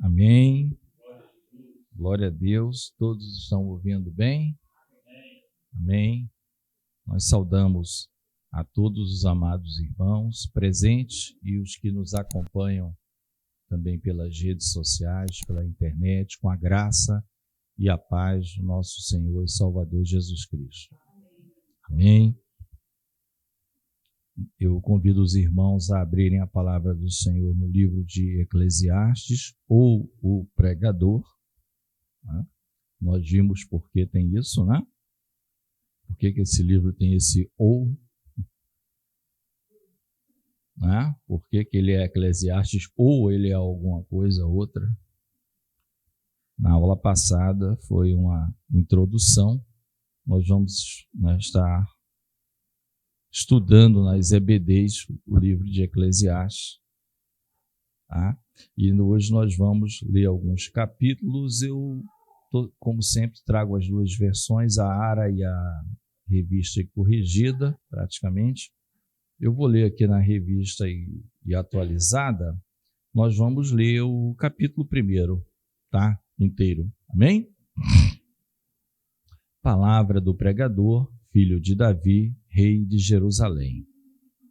Amém. Glória a Deus. Todos estão ouvindo bem? Amém. Nós saudamos a todos os amados irmãos presentes e os que nos acompanham também pelas redes sociais, pela internet, com a graça e a paz do nosso Senhor e Salvador Jesus Cristo. Amém. Eu convido os irmãos a abrirem a palavra do Senhor no livro de Eclesiastes, ou o pregador. Né? Nós vimos por que tem isso, né? Por que esse livro tem esse ou? Né? Por que ele é Eclesiastes ou ele é alguma coisa outra? Na aula passada foi uma introdução. Nós vamos estar estudando nas EBDs o livro de Eclesiastes. Tá? E hoje nós vamos ler alguns capítulos. Eu, como sempre, trago as duas versões, a ARA e a revista corrigida, praticamente. Eu vou ler aqui na revista e atualizada. Nós vamos ler o capítulo 1, tá? Inteiro. Amém? Palavra do pregador, filho de Davi, rei de Jerusalém.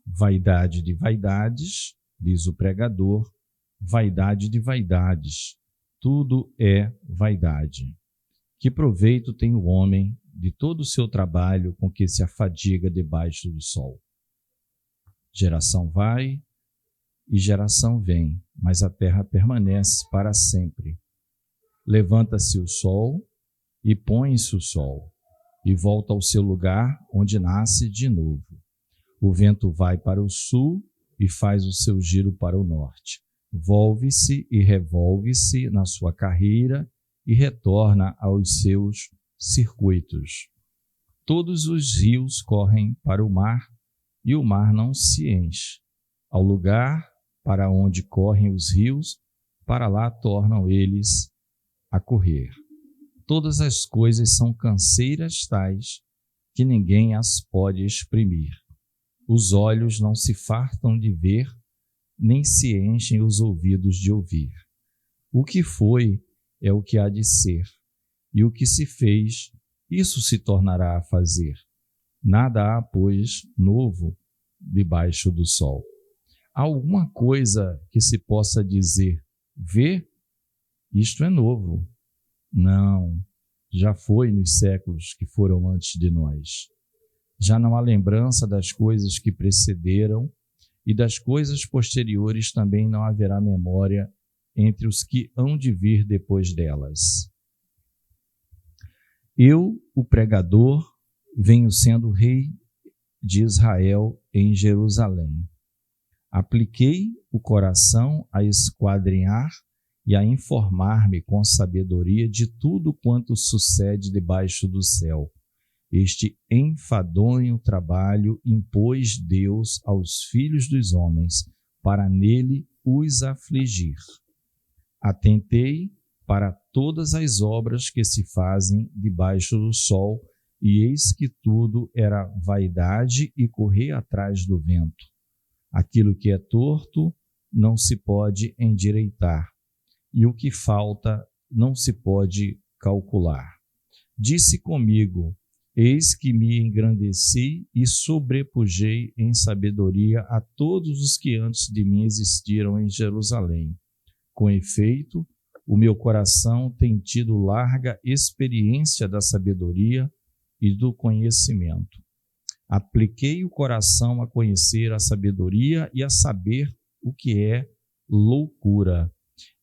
Vaidade de vaidades, diz o pregador, vaidade de vaidades, tudo é vaidade. Que proveito tem o homem de todo o seu trabalho com que se afadiga debaixo do sol? Geração vai e geração vem, mas a terra permanece para sempre. Levanta-se o sol e põe-se o sol, e volta ao seu lugar, onde nasce de novo. O vento vai para o sul e faz o seu giro para o norte. Volve-se e revolve-se na sua carreira e retorna aos seus circuitos. Todos os rios correm para o mar, e o mar não se enche. Ao lugar para onde correm os rios, para lá tornam eles a correr. Todas as coisas são canseiras tais que ninguém as pode exprimir. Os olhos não se fartam de ver, nem se enchem os ouvidos de ouvir. O que foi é o que há de ser, e o que se fez, isso se tornará a fazer. Nada há, pois, novo debaixo do sol. Há alguma coisa que se possa dizer, vê, isto é novo. Não, já foi nos séculos que foram antes de nós. Já não há lembrança das coisas que precederam, e das coisas posteriores também não haverá memória entre os que hão de vir depois delas. Eu, o pregador, venho sendo rei de Israel em Jerusalém. Apliquei o coração a esquadrinhar e a informar-me com sabedoria de tudo quanto sucede debaixo do céu. Este enfadonho trabalho impôs Deus aos filhos dos homens, para nele os afligir. Atentei para todas as obras que se fazem debaixo do sol, e eis que tudo era vaidade e correr atrás do vento. Aquilo que é torto não se pode endireitar, e o que falta não se pode calcular. Disse comigo, eis que me engrandeci e sobrepujei em sabedoria a todos os que antes de mim existiram em Jerusalém. Com efeito, o meu coração tem tido larga experiência da sabedoria e do conhecimento. Apliquei o coração a conhecer a sabedoria e a saber o que é loucura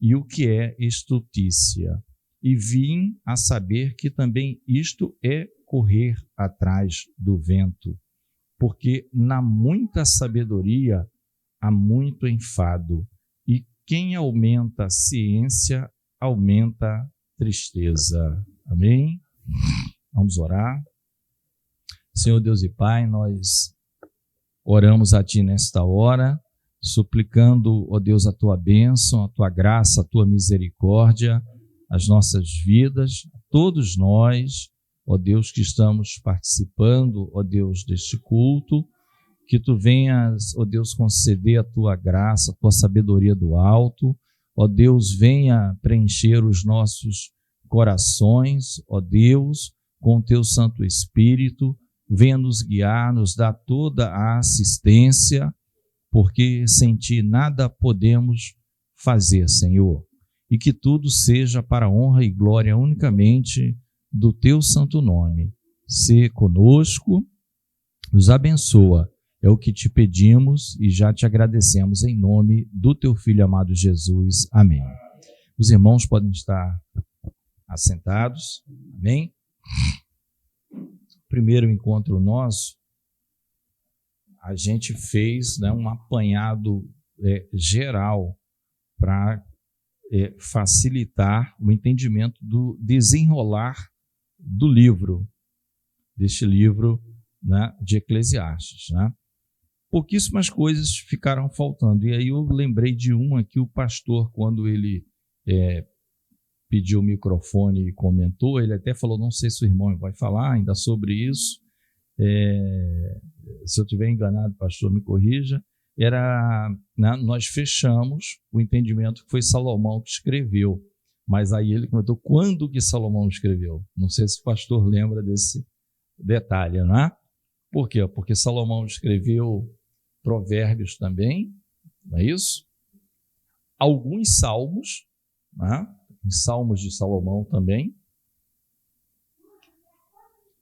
e o que é estutícia. E vim a saber que também isto é correr atrás do vento, porque na muita sabedoria há muito enfado, e quem aumenta a ciência aumenta tristeza. Amém? Vamos orar. Senhor Deus e Pai, nós oramos a Ti nesta hora, suplicando, ó Deus, a Tua bênção, a Tua graça, a Tua misericórdia, as nossas vidas, todos nós, ó Deus, que estamos participando, ó Deus, deste culto, que Tu venhas, ó Deus, conceder a Tua graça, a Tua sabedoria do alto, ó Deus, venha preencher os nossos corações, ó Deus, com o teu Santo Espírito, venha nos guiar, nos dar toda a assistência, porque sem ti nada podemos fazer, Senhor. E que tudo seja para a honra e glória unicamente do teu santo nome. Sê conosco, nos abençoa. É o que te pedimos e já te agradecemos em nome do teu Filho amado Jesus. Amém. Os irmãos podem estar assentados. Amém. Primeiro encontro nosso, a gente fez, né, um apanhado geral para facilitar o entendimento do desenrolar do livro, deste livro, né, de Eclesiastes, né? Pouquíssimas coisas ficaram faltando. E aí eu lembrei de uma que o pastor, quando ele pediu o microfone e comentou, ele até falou, não sei se o irmão vai falar ainda sobre isso, se eu estiver enganado, pastor, me corrija, né, nós fechamos o entendimento que foi Salomão que escreveu, mas aí ele comentou quando que Salomão escreveu. Não sei se o pastor lembra desse detalhe, não é? Por quê? Porque Salomão escreveu Provérbios também, não é isso? Alguns salmos, né? Salmos de Salomão também,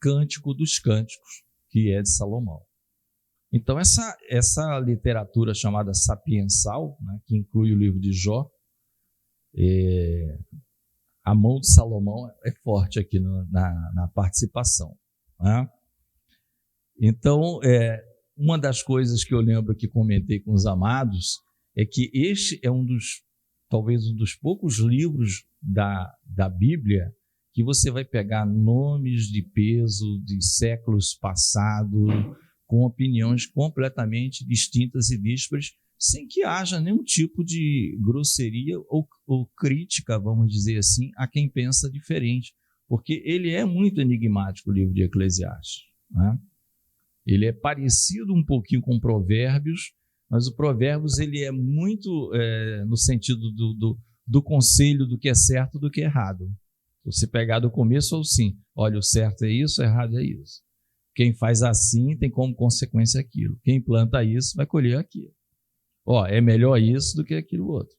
Cântico dos Cânticos, que é de Salomão. Então, essa literatura chamada sapiensal, né, que inclui o livro de Jó, a mão de Salomão é forte aqui na participação, né? Então, uma das coisas que eu lembro que comentei com os amados é que este é talvez um dos poucos livros da Bíblia que você vai pegar nomes de peso de séculos passados, com opiniões completamente distintas e díspares, sem que haja nenhum tipo de grosseria ou crítica, vamos dizer assim, a quem pensa diferente, porque ele é muito enigmático, o livro de Eclesiastes, né? Ele é parecido um pouquinho com Provérbios, mas o Provérbios ele é muito no sentido do conselho do que é certo do que é errado. Se você pegar do começo ao fim, olha, o certo é isso, o errado é isso. Quem faz assim tem como consequência aquilo. Quem planta isso vai colher aquilo. É melhor isso do que aquilo outro.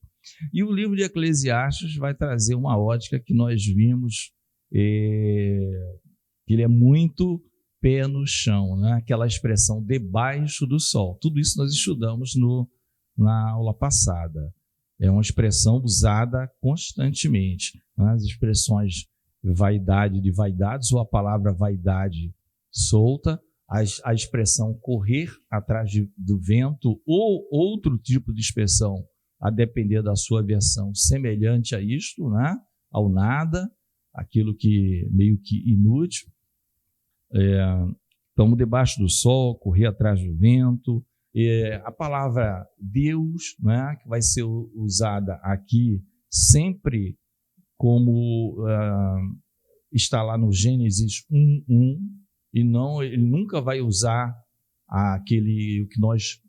E o livro de Eclesiastes vai trazer uma ótica que nós vimos, que ele é muito pé no chão, né? Aquela expressão debaixo do sol. Tudo isso nós estudamos na aula passada. É uma expressão usada constantemente, né? As expressões vaidade de vaidades, ou a palavra vaidade solta, a expressão correr atrás do vento, ou outro tipo de expressão, a depender da sua versão, semelhante a isto, né? Ao nada, aquilo que meio que inútil. Estamos debaixo do sol, correr atrás do vento. A palavra Deus, né, que vai ser usada aqui sempre como está lá no Gênesis 1:1, e não, ele nunca vai usar o que nós,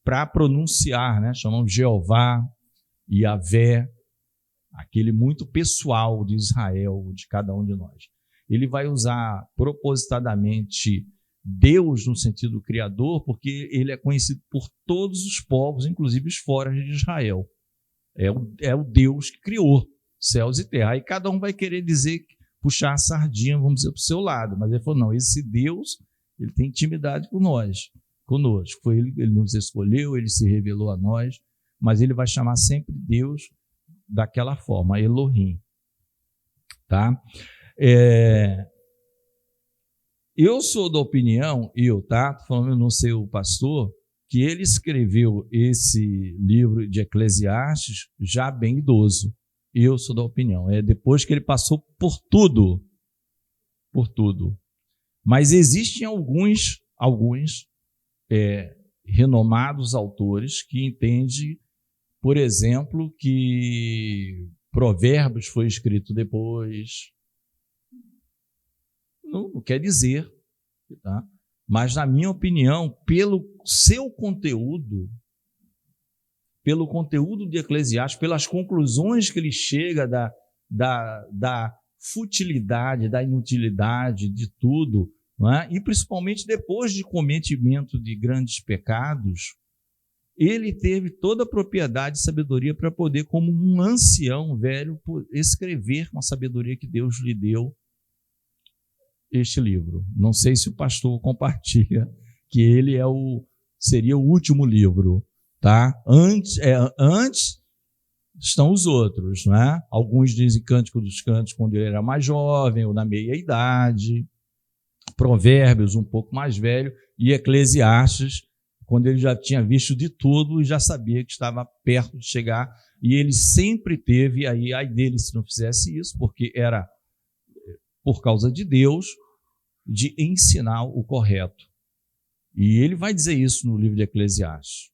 para pronunciar, né, chamamos Jeová, Yahvé, aquele muito pessoal de Israel, de cada um de nós. Ele vai usar propositadamente Deus no sentido criador, porque ele é conhecido por todos os povos, inclusive os fora de Israel. É o Deus que criou céus e terra. Aí cada um vai querer puxar a sardinha, vamos dizer, para o seu lado. Mas ele falou, não, esse Deus, ele tem intimidade conosco. Foi ele nos escolheu, ele se revelou a nós, mas ele vai chamar sempre Deus daquela forma, Elohim. Tá? Eu sou da opinião, tô falando, eu não sei o pastor, que ele escreveu esse livro de Eclesiastes já bem idoso. Eu sou da opinião, depois que ele passou por tudo. Mas existem alguns renomados autores que entendem, por exemplo, que Provérbios foi escrito depois. Não quer dizer, tá? Mas, na minha opinião, pelo seu conteúdo, pelo conteúdo de Eclesiastes, pelas conclusões que ele chega da futilidade, da inutilidade de tudo, não é? E principalmente depois de cometimento de grandes pecados, ele teve toda a propriedade e sabedoria para poder, como um ancião velho, escrever com a sabedoria que Deus lhe deu este livro. Não sei se o pastor compartilha que ele seria o último livro, tá? Antes estão os outros, né? Alguns dizem Cântico dos Cânticos quando ele era mais jovem ou na meia-idade, Provérbios um pouco mais velho e Eclesiastes quando ele já tinha visto de tudo e já sabia que estava perto de chegar, e ele sempre teve, aí dele se não fizesse isso, porque era por causa de Deus, de ensinar o correto. E ele vai dizer isso no livro de Eclesiastes.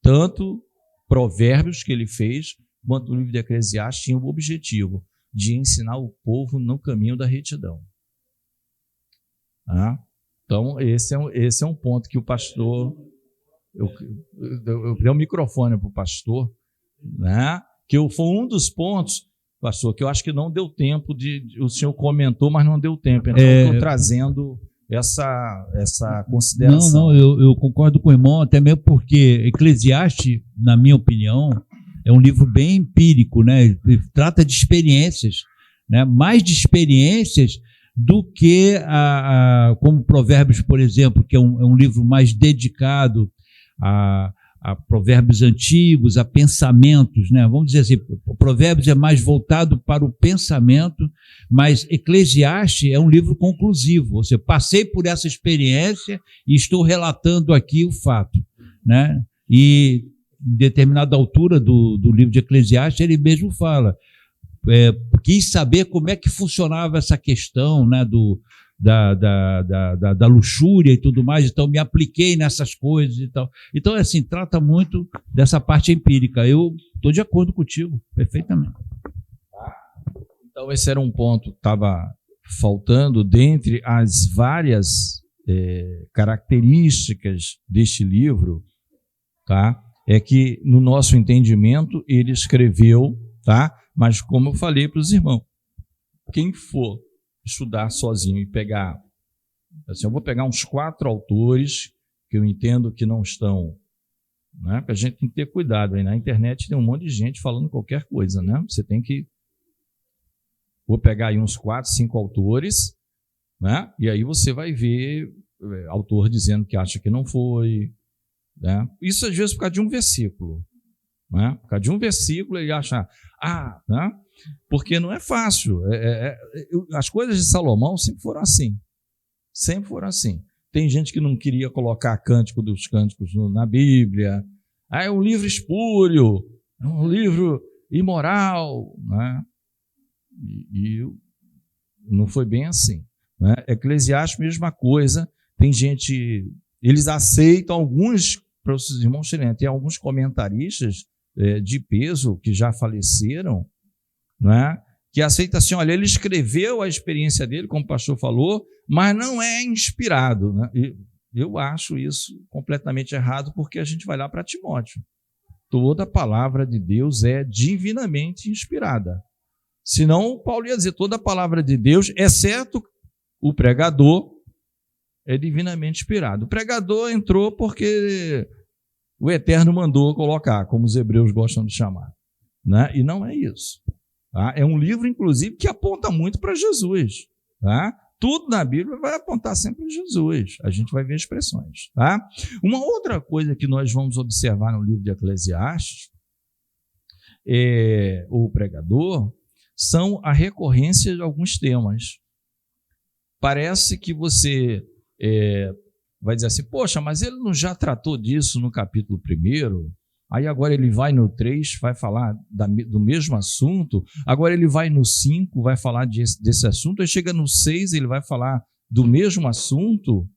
Tanto Provérbios que ele fez, quanto o livro de Eclesiastes tinha o objetivo de ensinar o povo no caminho da retidão. Então, esse é um ponto que o pastor... Eu dei o microfone para o pastor, né? Que foi um dos pontos, pastor, que eu acho que não deu tempo o senhor comentou, mas não deu tempo. Então, eu estou trazendo essa consideração. Não, eu concordo com o irmão, até mesmo porque Eclesiastes, na minha opinião, é um livro bem empírico, né? Ele trata de experiências, né? Mais de experiências do que como Provérbios, por exemplo, que é um livro mais dedicado a provérbios antigos, a pensamentos, né? Vamos dizer assim, o Provérbios é mais voltado para o pensamento, mas Eclesiastes é um livro conclusivo. Ou seja, passei por essa experiência e estou relatando aqui o fato, né? E em determinada altura do livro de Eclesiastes, ele mesmo fala, quis saber como é que funcionava essa questão, né, da luxúria e tudo mais, então me apliquei nessas coisas e tal. Então, assim, trata muito dessa parte empírica. Eu estou de acordo contigo, perfeitamente. Então, esse era um ponto que estava faltando dentre as várias características deste livro, tá? É que, no nosso entendimento, ele escreveu, tá? Mas, como eu falei para os irmãos, quem for estudar sozinho e pegar, assim, eu vou pegar uns 4 autores que eu entendo que não estão, né? Porque a gente tem que ter cuidado aí. Na internet tem um monte de gente falando qualquer coisa, né? Você tem que... Vou pegar aí uns 4, 5 autores, né? E aí você vai ver autor dizendo que acha que não foi, né? Isso às vezes por causa de um versículo, né? Por causa de um versículo ele acha, né? Porque não é fácil. As coisas de Salomão sempre foram assim. Sempre foram assim. Tem gente que não queria colocar Cântico dos Cânticos na Bíblia. É um livro espúrio, é um livro imoral, né? E não foi bem assim, né? Eclesiastes, mesma coisa. Tem gente, eles aceitam alguns, para os irmãos terem, tem alguns comentaristas de peso que já faleceram, não é? Que aceita assim, olha, ele escreveu a experiência dele, como o pastor falou, mas não é inspirado, né? Eu acho isso completamente errado, porque a gente vai lá para Timóteo. Toda a palavra de Deus é divinamente inspirada. Senão, Paulo ia dizer, toda a palavra de Deus, exceto o pregador, é divinamente inspirado. O pregador entrou porque o Eterno mandou colocar, como os hebreus gostam de chamar, né? E não é isso. Tá? É um livro, inclusive, que aponta muito para Jesus. Tá? Tudo na Bíblia vai apontar sempre para Jesus. A gente vai ver expressões. Tá? Uma outra coisa que nós vamos observar no livro de Eclesiastes, o pregador, são a recorrência de alguns temas. Parece que você vai dizer assim, poxa, mas ele não já tratou disso no capítulo 1? Aí agora ele vai no 3, vai falar do mesmo assunto, agora ele vai no 5, vai falar desse assunto, aí chega no 6, ele vai falar do mesmo assunto,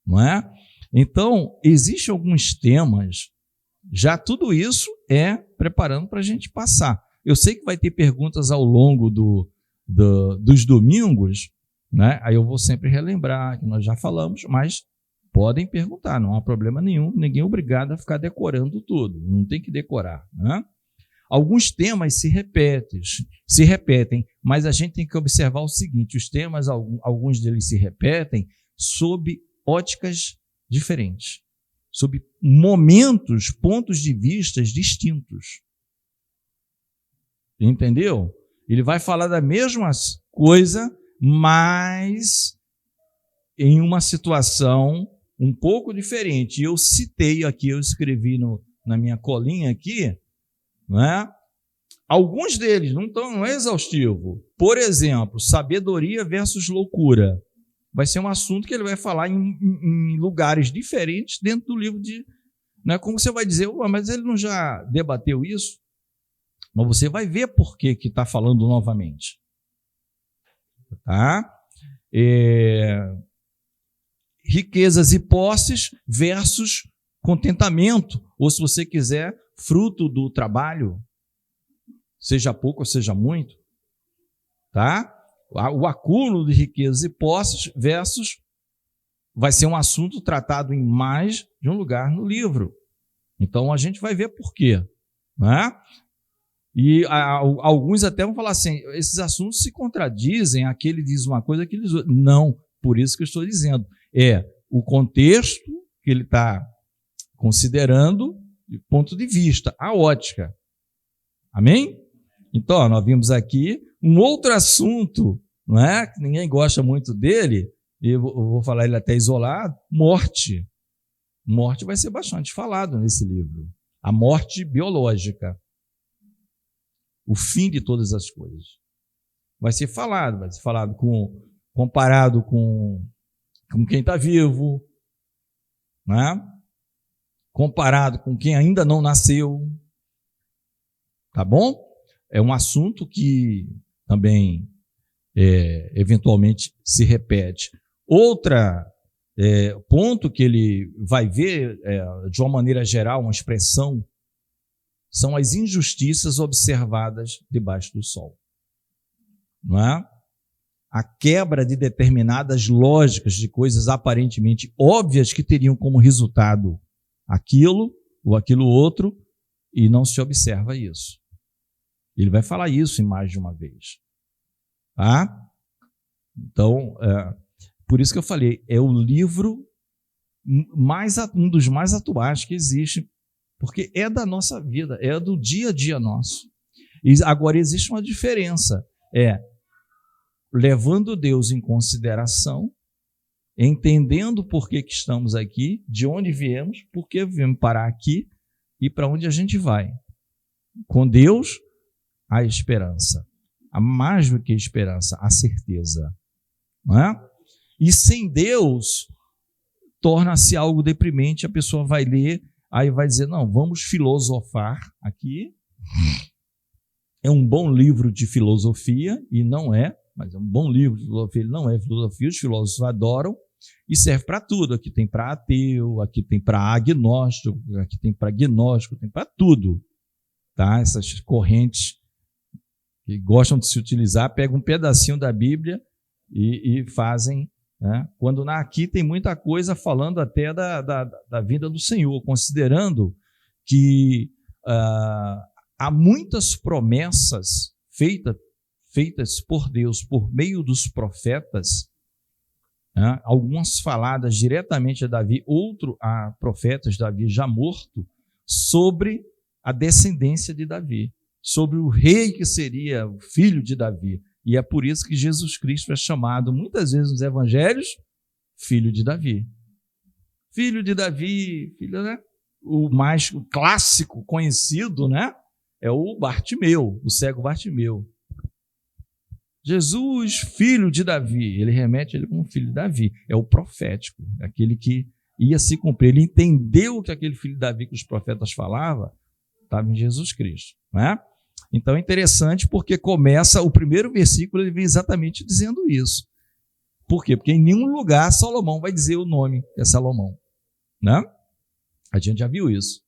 não é? Então, existem alguns temas, já tudo isso é preparando para a gente passar. Eu sei que vai ter perguntas ao longo dos domingos, né? Aí eu vou sempre relembrar que nós já falamos, mas Podem perguntar, não há problema nenhum, ninguém é obrigado a ficar decorando tudo, não tem que decorar, né? Alguns temas se repetem, mas a gente tem que observar o seguinte: os temas, alguns deles se repetem sob óticas diferentes, sob momentos, pontos de vista distintos. Entendeu? Ele vai falar da mesma coisa, mas em uma situação um pouco diferente. Eu citei aqui, eu escrevi na minha colinha aqui, né? Alguns deles não é exaustivo. Por exemplo, sabedoria versus loucura. Vai ser um assunto que ele vai falar em lugares diferentes dentro do livro de... Né? Como você vai dizer, mas ele não já debateu isso? Mas você vai ver por que está falando novamente. Tá? Riquezas e posses versus contentamento, ou se você quiser, fruto do trabalho, seja pouco ou seja muito, tá? O acúmulo de riquezas e posses versus vai ser um assunto tratado em mais de um lugar no livro. Então a gente vai ver por quê, né? E alguns até vão falar assim, esses assuntos se contradizem, aquele diz uma coisa, aquele diz outra. Não, por isso que eu estou dizendo. É o contexto que ele está considerando, de ponto de vista, a ótica. Amém? Então, nós vimos aqui um outro assunto, não é? Que ninguém gosta muito dele, e eu vou falar ele até isolado: morte. Morte vai ser bastante falado nesse livro. A morte biológica. O fim de todas as coisas. Vai ser falado comparado com quem está vivo, né? Comparado com quem ainda não nasceu. Tá bom? É um assunto que também eventualmente se repete. Outro ponto que ele vai ver, de uma maneira geral, uma expressão, são as injustiças observadas debaixo do sol. Não é? A quebra de determinadas lógicas de coisas aparentemente óbvias que teriam como resultado aquilo ou aquilo outro, e não se observa isso. Ele vai falar isso em mais de uma vez. Tá? Então, por isso que eu falei, é o livro um dos mais atuais que existe, porque é da nossa vida, é do dia a dia nosso. E agora existe uma diferença, levando Deus em consideração, entendendo por que estamos aqui, de onde viemos, por que viemos parar aqui e para onde a gente vai. Com Deus, a esperança. A mais do que esperança, a certeza. Não é? E sem Deus, torna-se algo deprimente, a pessoa vai ler, aí vai dizer, não, vamos filosofar aqui. É um bom livro de filosofia, e não é, mas é um bom livro de filosofia, ele não é filosofia, os filósofos adoram, e serve para tudo. Aqui tem para ateu, aqui tem para agnóstico, aqui tem para gnóstico, tem para tudo. Tá? Essas correntes que gostam de se utilizar, pegam um pedacinho da Bíblia e fazem, né? Quando aqui tem muita coisa falando até da vinda do Senhor, considerando que há muitas promessas feitas por Deus por meio dos profetas, né? Algumas faladas diretamente a Davi, outro a profetas Davi já morto, sobre a descendência de Davi, sobre o rei que seria o filho de Davi. E é por isso que Jesus Cristo é chamado muitas vezes nos evangelhos filho de Davi. Filho de Davi, filho, né? O mais clássico conhecido, né? É o Bartimeu, o cego Bartimeu. Jesus, filho de Davi, ele remete ele como filho de Davi. É o profético, aquele que ia se cumprir. Ele entendeu que aquele filho de Davi que os profetas falavam estava em Jesus Cristo, né? Então é interessante porque começa o primeiro versículo, ele vem exatamente dizendo isso. Por quê? Porque em nenhum lugar Salomão vai dizer o nome é Salomão, né? A gente já viu isso.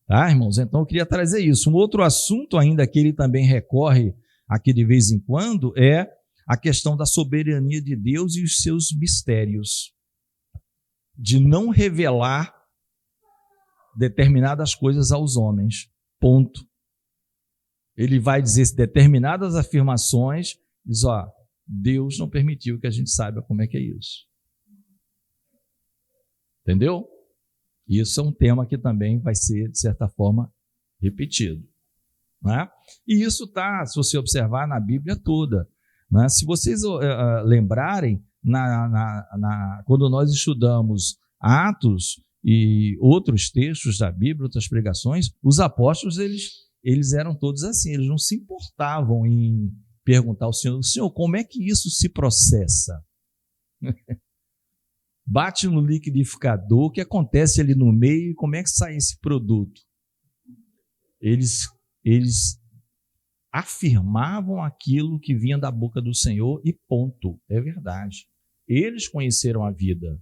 Tá, irmãos? Então eu queria trazer isso. Um outro assunto ainda que ele também recorre aqui de vez em quando é a questão da soberania de Deus e os seus mistérios. de não revelar determinadas coisas aos homens. Ponto. Ele vai dizer determinadas afirmações, diz, ó, Deus não permitiu que a gente saiba como é que é isso. Entendeu? Isso é um tema que também vai ser, de certa forma, repetido. Né? E isso está, se você observar, na Bíblia toda. Né? Se vocês lembrarem, quando nós estudamos Atos e outros textos da Bíblia, outras pregações, os apóstolos, eles eram todos assim, eles não se importavam em perguntar ao Senhor, como é que isso se processa? Bate no liquidificador, o que acontece ali no meio e como é que sai esse produto? Eles afirmavam aquilo que vinha da boca do Senhor e ponto, é verdade. Eles conheceram a vida,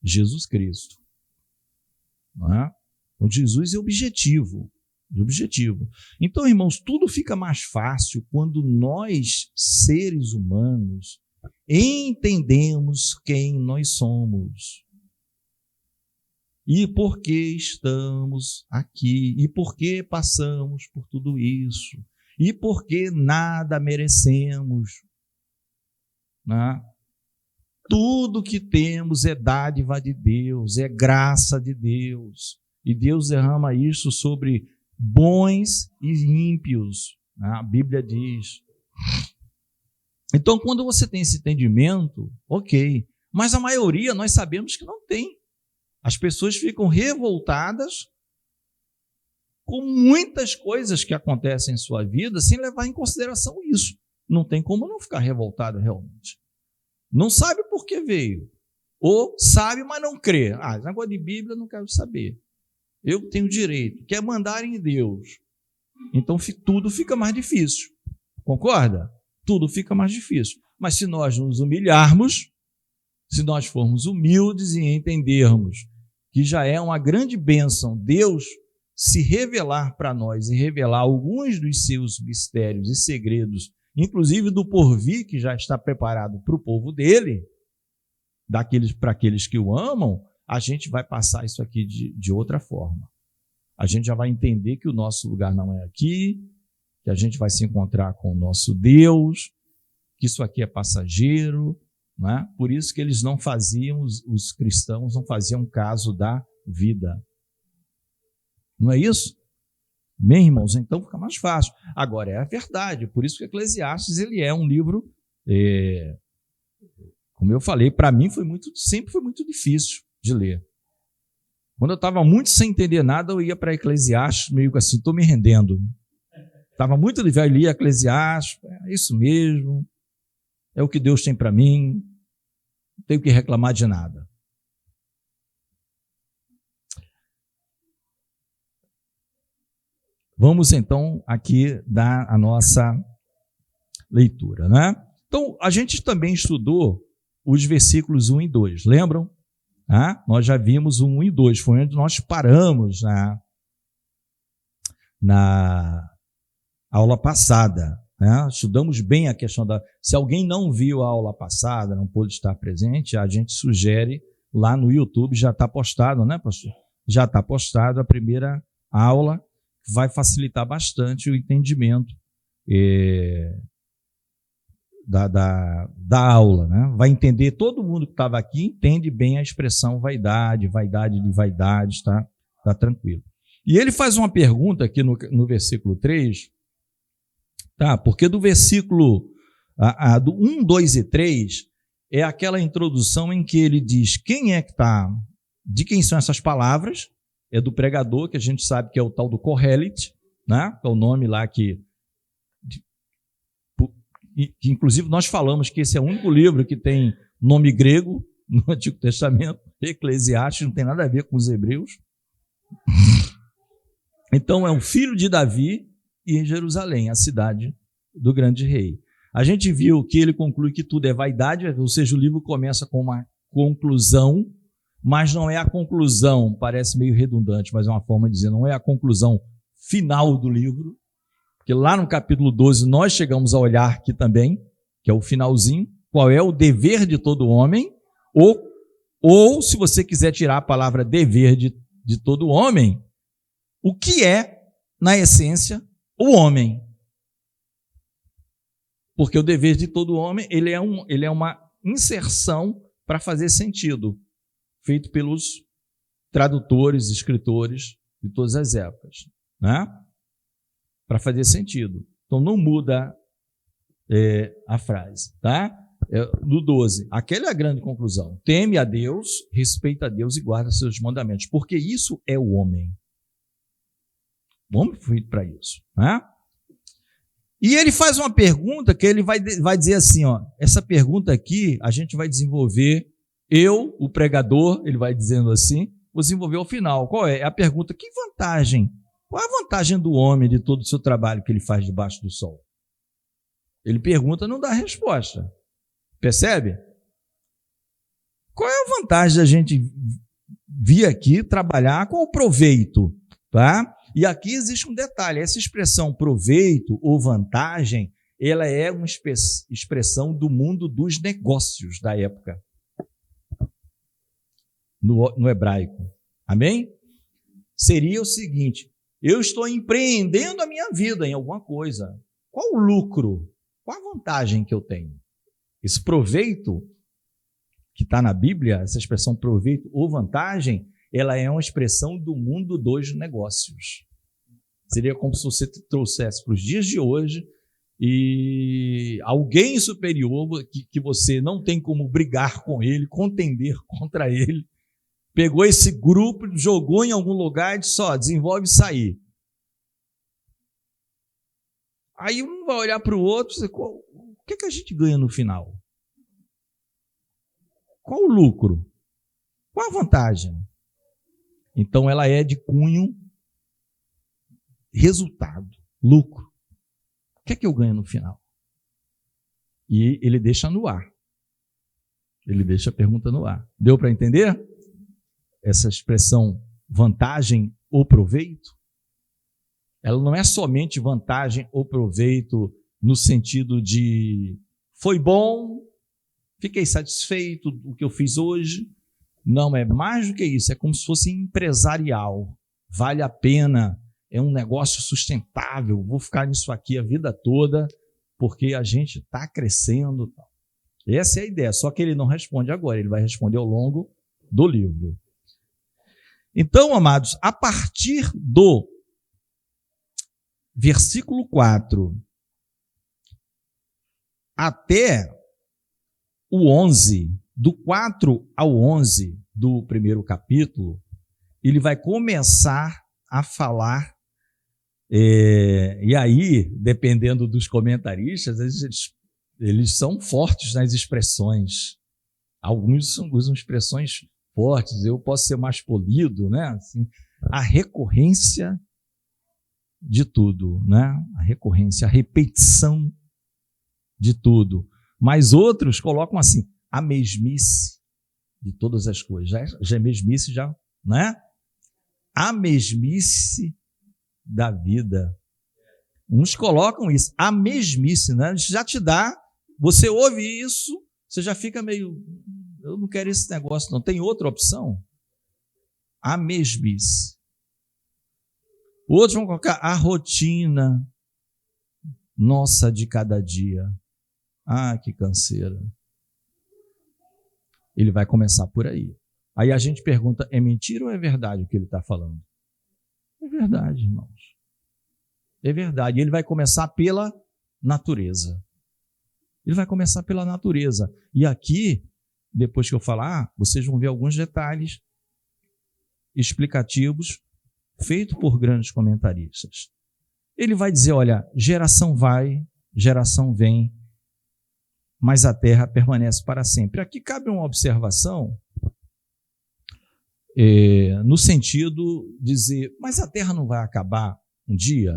Jesus Cristo. Não é? Então, Jesus é objetivo. Então, irmãos, tudo fica mais fácil quando nós, seres humanos, entendemos quem nós somos e por que estamos aqui e por que passamos por tudo isso e por que nada merecemos. Né? Tudo que temos é dádiva de Deus, é graça de Deus, e Deus derrama isso sobre bons e ímpios, né? A Bíblia diz. Então, quando você tem esse entendimento, ok, mas a maioria nós sabemos que não tem. As pessoas ficam revoltadas com muitas coisas que acontecem em sua vida sem levar em consideração isso. Não tem como não ficar revoltado realmente. Não sabe por que veio, ou sabe, mas não crê. Esse negócio de Bíblia eu não quero saber. Eu tenho direito, quer mandar em Deus. Então tudo fica mais difícil. Concorda? Tudo fica mais difícil. Mas se nós nos humilharmos, se nós formos humildes e entendermos que já é uma grande bênção Deus se revelar para nós e revelar alguns dos seus mistérios e segredos, inclusive do porvir que já está preparado para o povo dele, para aqueles que o amam, a gente vai passar isso aqui de outra forma. A gente já vai entender que o nosso lugar não é aqui, que a gente vai se encontrar com o nosso Deus, que isso aqui é passageiro, não é? Por isso que eles não faziam, os cristãos não faziam caso da vida. Não é isso? Bem, irmãos, então fica mais fácil. Agora, é a verdade, por isso que Eclesiastes ele é um livro, como eu falei, para mim sempre foi muito difícil de ler. Quando eu estava muito sem entender nada, eu ia para Eclesiastes, meio que assim, estou me rendendo. Estava muito difícil, eu lia Eclesiastes, é isso mesmo, é o que Deus tem para mim, não tenho que reclamar de nada. Vamos então aqui dar a nossa leitura, né? Então, a gente também estudou os versículos 1 e 2, lembram? Nós já vimos o 1 e 2, foi onde nós paramos na aula passada. Né? Estudamos bem a questão da... Se alguém não viu a aula passada, não pôde estar presente, a gente sugere lá no YouTube, já está postado, né, pastor? Já está postado a primeira aula, que vai facilitar bastante o entendimento da aula, né? Vai entender, todo mundo que estava aqui entende bem a expressão vaidade de vaidade, tá tranquilo. E ele faz uma pergunta aqui no versículo 3, tá? Porque do versículo do 1, 2 e 3 é aquela introdução em que ele diz de quem são essas palavras, é do pregador, que a gente sabe que é o tal do Kohelet, né? É o nome lá que inclusive nós falamos que esse é o único livro que tem nome grego no Antigo Testamento. Eclesiastes não tem nada a ver com os hebreus. Então é um filho de Davi e em Jerusalém, a cidade do grande rei. A gente viu que ele conclui que tudo é vaidade, ou seja, o livro começa com uma conclusão, mas não é a conclusão, parece meio redundante, mas é uma forma de dizer, não é a conclusão final do livro, porque lá no capítulo 12 nós chegamos a olhar aqui também, que é o finalzinho, qual é o dever de todo homem, Ou, se você quiser tirar a palavra dever de todo homem, o que é, na essência, o homem? Porque o dever de todo homem, ele é uma inserção para fazer sentido, feito pelos tradutores, escritores de todas as épocas, né? Para fazer sentido. Então, não muda a frase, tá? No 12, aquela é a grande conclusão. Teme a Deus, respeita a Deus e guarda seus mandamentos, porque isso é o homem. O homem foi feito para isso, né? E ele faz uma pergunta que ele vai dizer assim, ó, essa pergunta aqui a gente vai desenvolver, o pregador, ele vai dizendo assim, vou desenvolver ao final. Qual é? É a pergunta, que vantagem? Qual é a vantagem do homem de todo o seu trabalho que ele faz debaixo do sol? Ele pergunta, não dá resposta. Percebe? Qual é a vantagem da gente vir aqui trabalhar? Qual o proveito? Tá? E aqui existe um detalhe, essa expressão proveito ou vantagem, ela é uma expressão do mundo dos negócios da época, no hebraico. Amém? Seria o seguinte, eu estou empreendendo a minha vida em alguma coisa. Qual o lucro? Qual a vantagem que eu tenho? Esse proveito que está na Bíblia, essa expressão proveito ou vantagem, ela é uma expressão do mundo dos negócios. Seria como se você trouxesse para os dias de hoje e alguém superior que você não tem como brigar com ele, contender contra ele, pegou esse grupo, jogou em algum lugar e disse, ó, desenvolve isso aí. Aí um vai olhar para o outro e dizer, o que a gente ganha no final? Qual o lucro? Qual a vantagem? Então, ela é de cunho resultado, lucro. O que é que eu ganho no final? E ele deixa no ar. Ele deixa a pergunta no ar. Deu para entender? Essa expressão vantagem ou proveito? Ela não é somente vantagem ou proveito no sentido de foi bom, fiquei satisfeito do que eu fiz hoje. Não, é mais do que isso, é como se fosse empresarial, vale a pena, é um negócio sustentável, vou ficar nisso aqui a vida toda, porque a gente está crescendo. Essa é a ideia, só que ele não responde agora, ele vai responder ao longo do livro. Então, amados, a partir do versículo 4 até o 11, do 4 ao 11 do primeiro capítulo, ele vai começar a falar, e aí, dependendo dos comentaristas, eles são fortes nas expressões. Alguns usam expressões fortes, eu posso ser mais polido, né? Assim, a recorrência de tudo, né? A recorrência, a repetição de tudo. Mas outros colocam assim, a mesmice de todas as coisas. Já é mesmice, já, né? A mesmice da vida. Uns colocam isso, a mesmice, né? Já te dá, você ouve isso, você já fica meio, eu não quero esse negócio, não. Tem outra opção? A mesmice. Outros vão colocar a rotina nossa de cada dia. Ah, que canseira. Ele vai começar por aí. Aí a gente pergunta, é mentira ou é verdade o que ele está falando? É verdade, irmãos. É verdade. Ele vai começar pela natureza. Ele vai começar pela natureza. E aqui, depois que eu falar, vocês vão ver alguns detalhes explicativos feitos por grandes comentaristas. Ele vai dizer, olha, geração vai, geração vem, mas a terra permanece para sempre. Aqui cabe uma observação, no sentido de dizer, mas a terra não vai acabar um dia?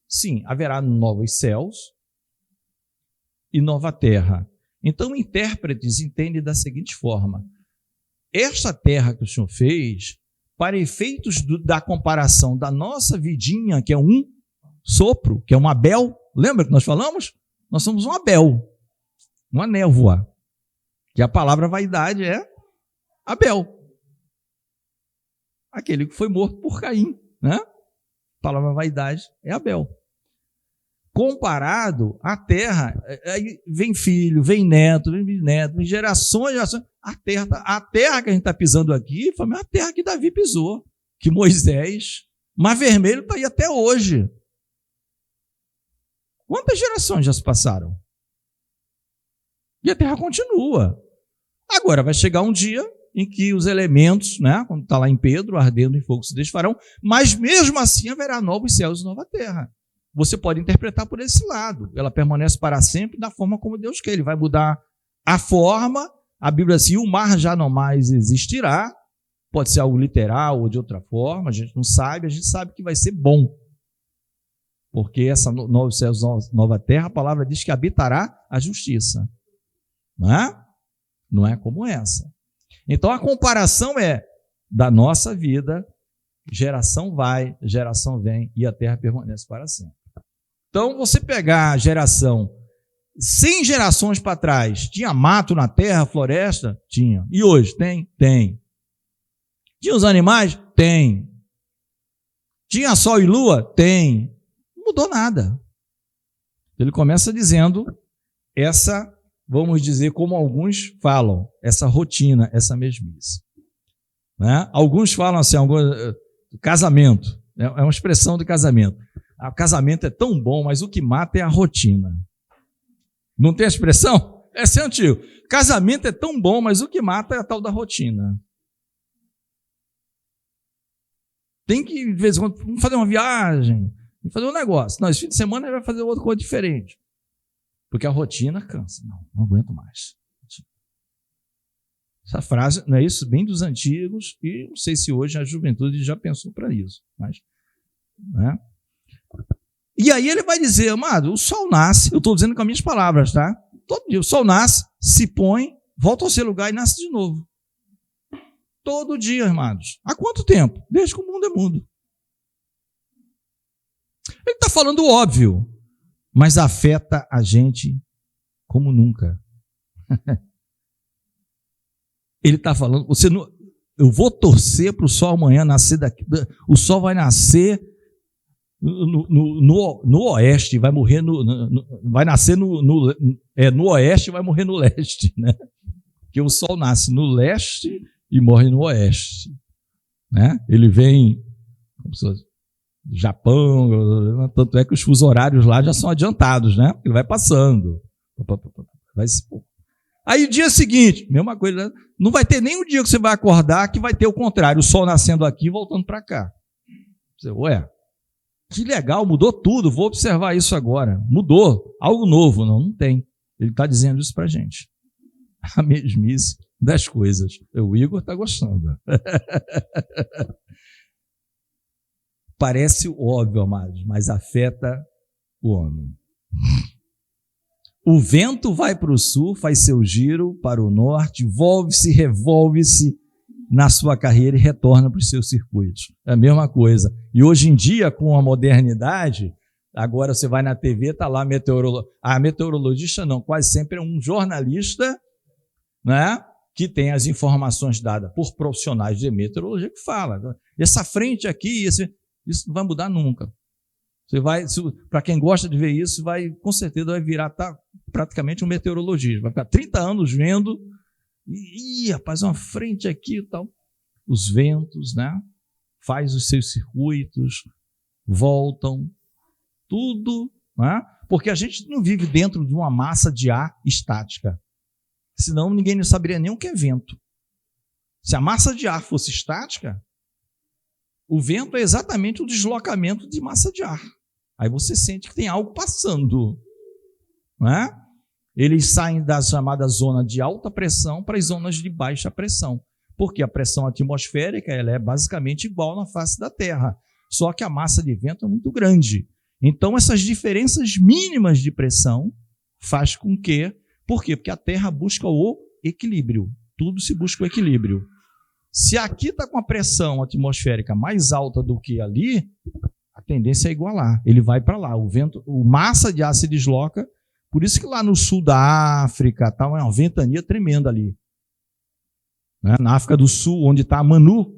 Sim, haverá novos céus e nova terra. Então, intérpretes entendem da seguinte forma, esta terra que o Senhor fez, para efeitos da comparação da nossa vidinha, que é um sopro, que é um Abel, lembra que nós falamos? Nós somos um Abel, uma névoa, que a palavra vaidade é Abel. Aquele que foi morto por Caim, né? A palavra vaidade é Abel. Comparado à terra, aí vem filho, vem neto, vem bisneto, vem gerações, a terra que a gente está pisando aqui foi a mesma terra que Davi pisou, que Moisés, Mar Vermelho está aí até hoje. Quantas gerações já se passaram? E a terra continua. Agora vai chegar um dia em que os elementos, né, quando está lá em Pedro, ardendo em fogo se desfarão, mas mesmo assim haverá novos céus e nova terra. Você pode interpretar por esse lado. Ela permanece para sempre da forma como Deus quer. Ele vai mudar a forma. A Bíblia diz, o mar já não mais existirá. Pode ser algo literal ou de outra forma. A gente não sabe. A gente sabe que vai ser bom. Porque essa nova céus, nova terra, a palavra diz que habitará a justiça. Não é? Não é como essa. Então a comparação é da nossa vida. Geração vai, geração vem e a terra permanece para sempre. Então, você pegar a geração 100 gerações para trás, tinha mato na terra, floresta? Tinha. E hoje? Tem? Tem. Tinha os animais? Tem. Tinha sol e lua? Tem. Não mudou nada. Ele começa dizendo essa, vamos dizer, como alguns falam, essa rotina, essa mesmice. Né? Alguns falam assim, casamento, é uma expressão de casamento. O casamento é tão bom, mas o que mata é a rotina. Não tem a expressão? Essa é antigo. Casamento é tão bom, mas o que mata é a tal da rotina. Tem que, de vez em quando, vamos fazer uma viagem, fazer um negócio. Não, esse fim de semana ele vai fazer outra coisa diferente. Porque a rotina cansa. Não aguento mais. Essa frase, não é isso? Bem dos antigos, e não sei se hoje a juventude já pensou para isso. Mas, né? E aí ele vai dizer, amado, o sol nasce, eu estou dizendo com as minhas palavras, tá? Todo dia o sol nasce, se põe, volta ao seu lugar e nasce de novo. Todo dia, amados. Há quanto tempo? Desde que o mundo é mundo. Ele está falando o óbvio, mas afeta a gente como nunca. Ele está falando, eu vou torcer para o sol amanhã nascer daqui. O sol vai nascer no oeste, vai morrer vai nascer no oeste e vai morrer no leste, né? Porque o sol nasce no leste e morre no oeste, né? Ele vem do Japão, tanto é que os fusos horários lá já são adiantados, né? Ele vai passando. Aí o dia seguinte, mesma coisa, não vai ter nem um dia que você vai acordar que vai ter o contrário, o sol nascendo aqui e voltando para cá. Você, ué, que legal, mudou tudo, vou observar isso agora. Mudou, algo novo. Não tem. Ele está dizendo isso para a gente. A mesmice das coisas. O Igor está gostando. Parece óbvio, amados, mas afeta o homem. O vento vai para o sul, faz seu giro para o norte, volve-se, revolve-se na sua carreira e retorna para os seus circuitos. É a mesma coisa. E hoje em dia, com a modernidade, agora você vai na TV, está lá meteorologista não, quase sempre é um jornalista, né, que tem as informações dadas por profissionais de meteorologia que fala. Essa frente aqui, isso não vai mudar nunca. Você vai, para quem gosta de ver isso, com certeza vai virar praticamente um meteorologista. Vai ficar 30 anos vendo, rapaz, uma frente aqui e tal. Os ventos, né? Faz os seus circuitos, voltam, tudo, né? Porque a gente não vive dentro de uma massa de ar estática. Senão ninguém não saberia nem o que é vento. Se a massa de ar fosse estática, o vento é exatamente o deslocamento de massa de ar. Aí você sente que tem algo passando, né? Eles saem da chamada zona de alta pressão para as zonas de baixa pressão, porque a pressão atmosférica ela é basicamente igual na face da Terra, só que a massa de vento é muito grande. Então essas diferenças mínimas de pressão faz com que, por quê? Porque a Terra busca o equilíbrio, tudo se busca o equilíbrio. Se aqui está com a pressão atmosférica mais alta do que ali, a tendência é igualar, ele vai para lá, o vento, a massa de ar se desloca. Por isso que lá no sul da África tá uma ventania tremenda ali. né? Na África do Sul, onde está a Manu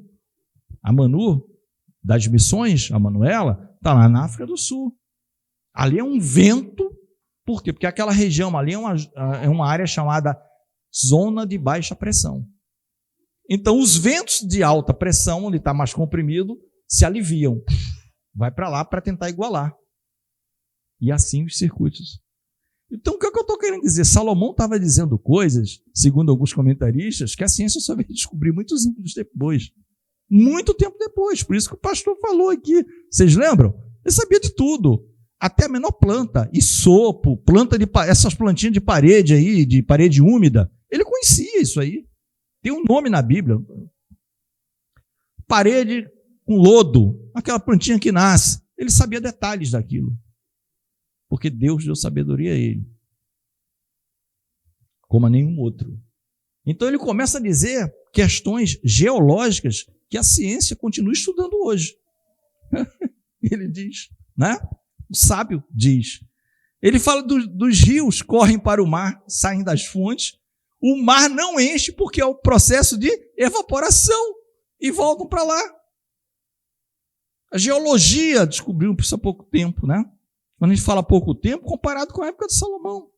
das missões, a Manuela, está lá na África do Sul. Ali é um vento, por quê? Porque aquela região ali é uma área chamada zona de baixa pressão. Então, os ventos de alta pressão, onde está mais comprimido, se aliviam. Vai para lá para tentar igualar. E assim os circuitos. Então, o que eu estou querendo dizer? Salomão estava dizendo coisas, segundo alguns comentaristas, que a ciência só veio descobrir muitos anos depois. Muito tempo depois. Por isso que o pastor falou aqui. Vocês lembram? Ele sabia de tudo. Até a menor planta. Isopo, essas plantinhas de parede aí, de parede úmida. Ele conhecia isso aí. Tem um nome na Bíblia. Parede com lodo. Aquela plantinha que nasce. Ele sabia detalhes daquilo. Porque Deus deu sabedoria a ele. Como a nenhum outro. Então ele começa a dizer questões geológicas que a ciência continua estudando hoje. Ele diz, né? O sábio diz. Ele fala dos rios correm para o mar, saem das fontes. O mar não enche porque é o processo de evaporação e voltam para lá. A geologia descobriu isso há pouco tempo, né? Quando a gente fala pouco tempo, comparado com a época de Salomão.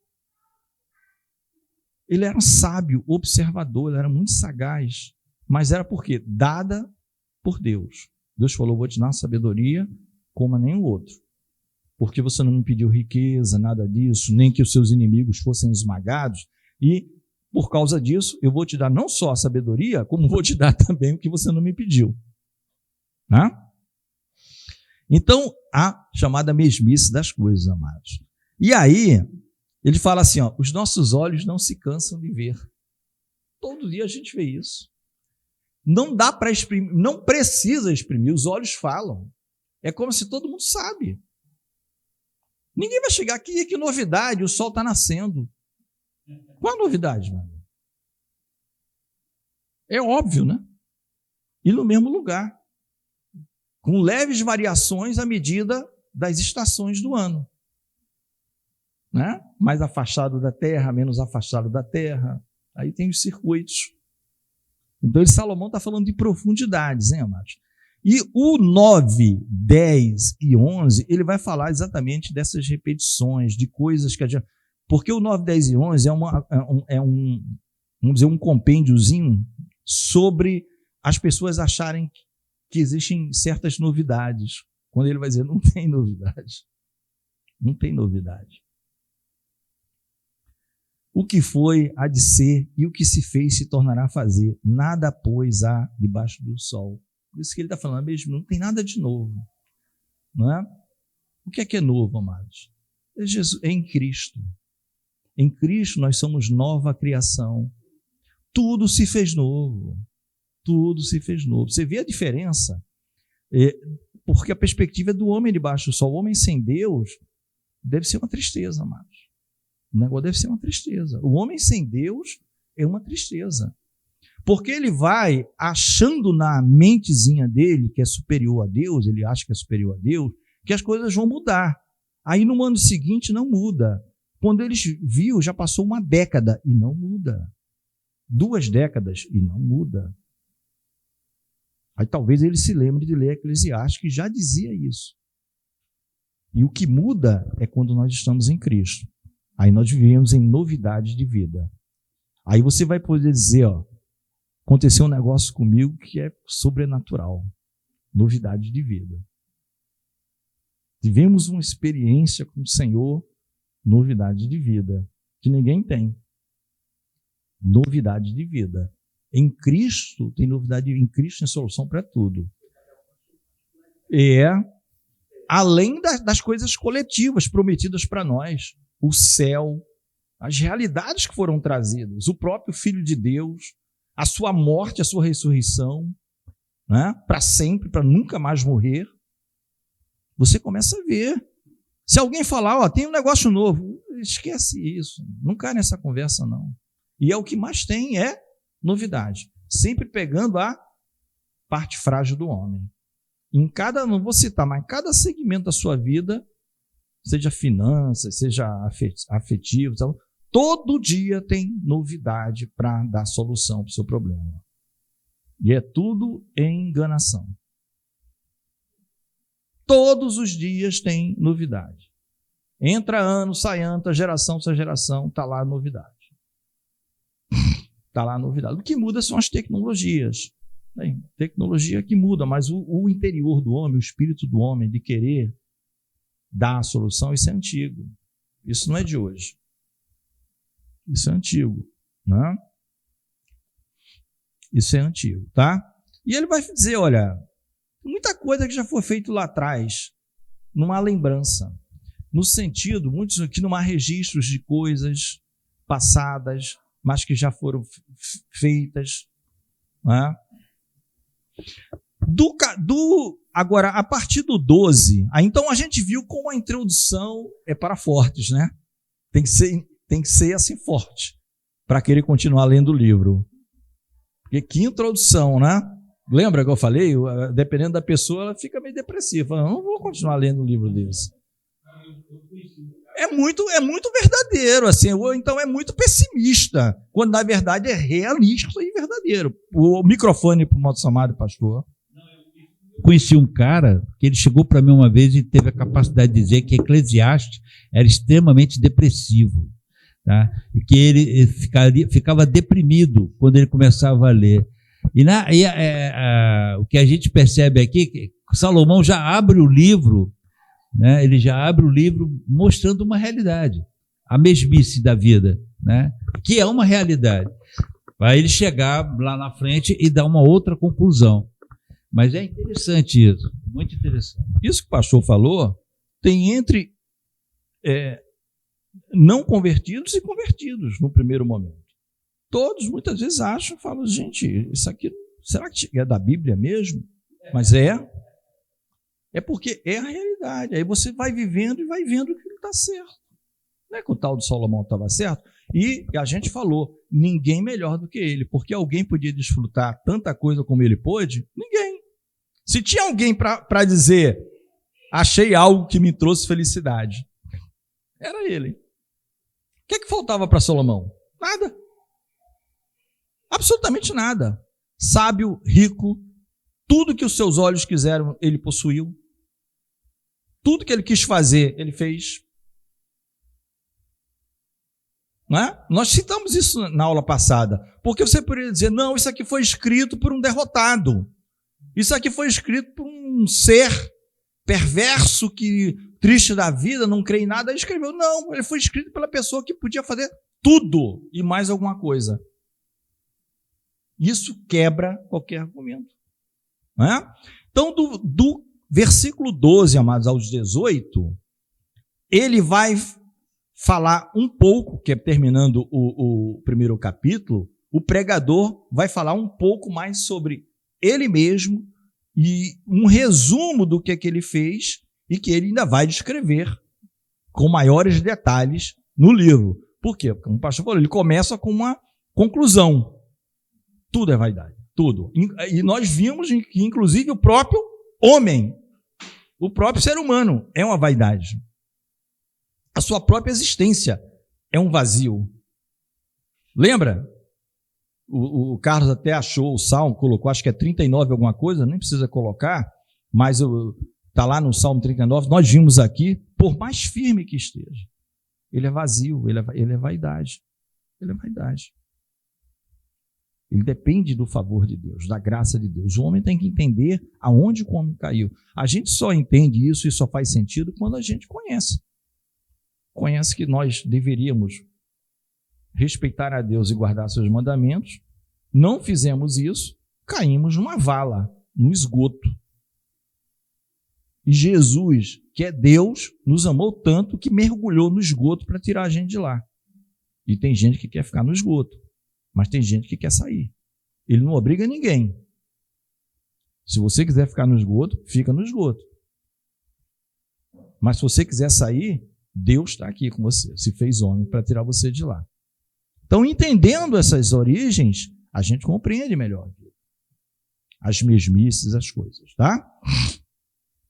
Ele era um sábio, observador, ele era muito sagaz. Mas era por quê? Dada por Deus. Deus falou, vou te dar uma sabedoria como a nenhum outro. Porque você não me pediu riqueza, nada disso, nem que os seus inimigos fossem esmagados. E, por causa disso, eu vou te dar não só a sabedoria, como vou te dar também o que você não me pediu. Né? Então, a chamada mesmice das coisas, amados. E aí, ele fala assim, ó, os nossos olhos não se cansam de ver. Todo dia a gente vê isso. Não dá para exprimir, não precisa exprimir, os olhos falam. É como se todo mundo sabe. Ninguém vai chegar aqui, que novidade, o sol está nascendo. Qual a novidade, mano? É óbvio, né? E no mesmo lugar. Com leves variações à medida das estações do ano. Né? Mais afastado da terra, menos afastado da terra. Aí tem os circuitos. Então, Salomão está falando de profundidades, hein, amados? E o 9, 10 e 11, ele vai falar exatamente dessas repetições, de coisas que a gente... Porque o 9, 10 e 11 vamos dizer, um compêndiozinho sobre as pessoas acharem que existem certas novidades. Quando ele vai dizer, não tem novidade. Não tem novidade. O que foi, há de ser, e o que se fez se tornará a fazer. Nada, pois, há debaixo do sol. Por isso que ele está falando mesmo, não tem nada de novo. Não é? O que é novo, amados? É Jesus, é em Cristo. Em Cristo nós somos nova criação. Tudo se fez novo. Tudo se fez novo. Você vê a diferença? Porque a perspectiva é do homem debaixo do sol. O homem sem Deus deve ser uma tristeza, amados. O negócio deve ser uma tristeza. O homem sem Deus é uma tristeza. Porque ele vai achando na mentezinha dele que é superior a Deus, ele acha que é superior a Deus, que as coisas vão mudar. Aí no ano seguinte não muda. Quando eles viu, já passou uma década e não muda. 2 décadas e não muda. Aí talvez ele se lembre de ler Eclesiastes, que já dizia isso. E o que muda é quando nós estamos em Cristo. Aí nós vivemos em novidade de vida. Aí você vai poder dizer, ó, aconteceu um negócio comigo que é sobrenatural. Novidade de vida. Tivemos uma experiência com o Senhor, novidade de vida, que ninguém tem. Novidade de vida. Em Cristo tem novidade, em Cristo tem solução para tudo. Além das coisas coletivas prometidas para nós, o céu, as realidades que foram trazidas, o próprio Filho de Deus, a sua morte, a sua ressurreição, né? Para sempre, para nunca mais morrer. Você começa a ver. Se alguém falar, ó, tem um negócio novo, esquece isso. Não cai nessa conversa, não. E é o que mais tem, é novidade. Sempre pegando a parte frágil do homem. Em cada, não vou citar, mas em cada segmento da sua vida, seja finanças, seja afetivo, todo dia tem novidade para dar solução para o seu problema. E é tudo enganação. Todos os dias tem novidade. Entra ano, sai ano, geração, está lá a novidade. Está lá a novidade. O que muda são as tecnologias. Tecnologia que muda, mas o interior do homem, o espírito do homem de querer dar a solução, isso é antigo. Isso não é de hoje. Isso é antigo, né? Isso é antigo, tá? E ele vai dizer, olha, muita coisa que já foi feito lá atrás, não há lembrança. No sentido, muitos aqui não há registros de coisas passadas, mas que já foram feitas, né? Agora, a partir do 12, então a gente viu como a introdução é para fortes, né? Tem que ser assim forte, para querer continuar lendo o livro. Porque que introdução, né? Lembra que eu falei? Dependendo da pessoa, ela fica meio depressiva. Eu não vou continuar lendo um livro desse. É muito verdadeiro, assim, ou então é muito pessimista, quando na verdade é realista e verdadeiro. O microfone para o modo chamado, pastor. Conheci um cara que ele chegou para mim uma vez e teve a capacidade de dizer que Eclesiastes era extremamente depressivo, tá? E que ele ficava deprimido quando ele começava a ler. O que a gente percebe aqui, que Salomão já abre o livro, né? Ele já abre o livro mostrando uma realidade, a mesmice da vida, né? Que é uma realidade. Vai ele chegar lá na frente e dar uma outra conclusão. Mas é interessante isso, muito interessante. Isso que o pastor falou tem entre não convertidos e convertidos no primeiro momento. Todos muitas vezes acham, falam, gente, isso aqui, será que é da Bíblia mesmo? Mas é porque é a realidade. Aí você vai vivendo e vai vendo que não está certo. Não é que o tal de Salomão estava certo? E a gente falou, ninguém melhor do que ele, porque alguém podia desfrutar tanta coisa como ele pôde? Ninguém. Se tinha alguém para dizer, achei algo que me trouxe felicidade, era ele. O que faltava para Salomão? Nada. Absolutamente nada. Sábio, rico, tudo que os seus olhos quiseram, ele possuiu. Tudo que ele quis fazer, ele fez. Não é? Nós citamos isso na aula passada, porque você poderia dizer, não, isso aqui foi escrito por um derrotado. Isso aqui foi escrito por um ser perverso, que triste da vida, não crê em nada, ele escreveu. Não, ele foi escrito pela pessoa que podia fazer tudo e mais alguma coisa. Isso quebra qualquer argumento. Não é? Então, do versículo 12, amados, aos 18, ele vai falar um pouco, que é terminando o primeiro capítulo, o pregador vai falar um pouco mais sobre ele mesmo e um resumo do que ele fez e que ele ainda vai descrever com maiores detalhes no livro. Por quê? Porque, como o pastor falou, ele começa com uma conclusão. Tudo é vaidade, tudo. E nós vimos que, inclusive, o próprio homem, o próprio ser humano é uma vaidade. A sua própria existência é um vazio. Lembra? O Carlos até achou o Salmo, colocou, acho que é 39 alguma coisa, nem precisa colocar, mas está lá no Salmo 39, nós vimos aqui, por mais firme que esteja, ele é vazio, ele é vaidade. Ele é vaidade. Ele depende do favor de Deus, da graça de Deus. O homem tem que entender aonde o homem caiu. A gente só entende isso e só faz sentido quando a gente conhece. Conhece que nós deveríamos respeitar a Deus e guardar seus mandamentos. Não fizemos isso, caímos numa vala, no esgoto. E Jesus, que é Deus, nos amou tanto que mergulhou no esgoto para tirar a gente de lá. E tem gente que quer ficar no esgoto, mas tem gente que quer sair. Ele não obriga ninguém. Se você quiser ficar no esgoto, fica no esgoto. Mas se você quiser sair, Deus está aqui com você, se fez homem para tirar você de lá. Então, entendendo essas origens, a gente compreende melhor as mesmices, as coisas, tá?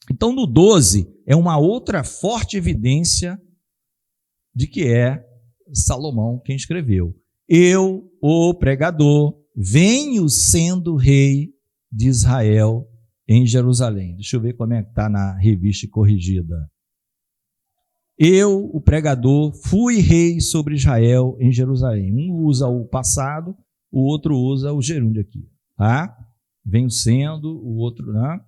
Então, no 12, é uma outra forte evidência de que é Salomão quem escreveu. Eu, o pregador, venho sendo rei de Israel em Jerusalém. Deixa eu ver como é que está na revista corrigida. Eu, o pregador, fui rei sobre Israel em Jerusalém. Um usa o passado, o outro usa o gerúndio aqui, tá? Venho sendo, o outro, né?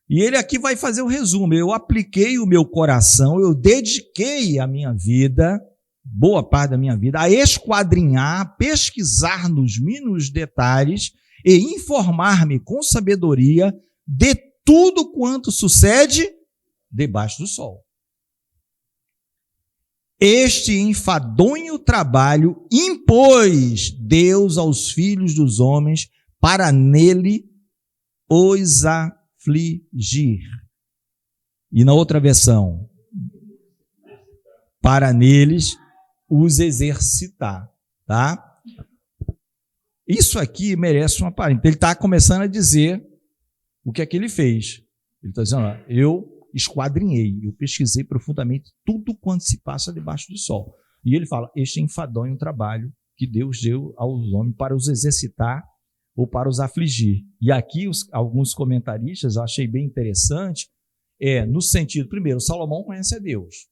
E ele aqui vai fazer o resumo. Eu apliquei o meu coração, eu dediquei a minha vida, boa parte da minha vida, a esquadrinhar, a pesquisar nos mínimos detalhes e informar-me com sabedoria de tudo quanto sucede debaixo do sol. Este enfadonho trabalho impôs Deus aos filhos dos homens para nele os afligir. E na outra versão, para neles os exercitar, tá? Isso aqui merece uma parêntese. Ele está começando a dizer o que é que ele fez. Ele está dizendo, ó, eu esquadrinhei, eu pesquisei profundamente tudo quanto se passa debaixo do sol. E ele fala, este enfadonho trabalho que Deus deu aos homens para os exercitar ou para os afligir. E aqui alguns comentaristas, eu achei bem interessante, no sentido, primeiro, Salomão conhece a Deus.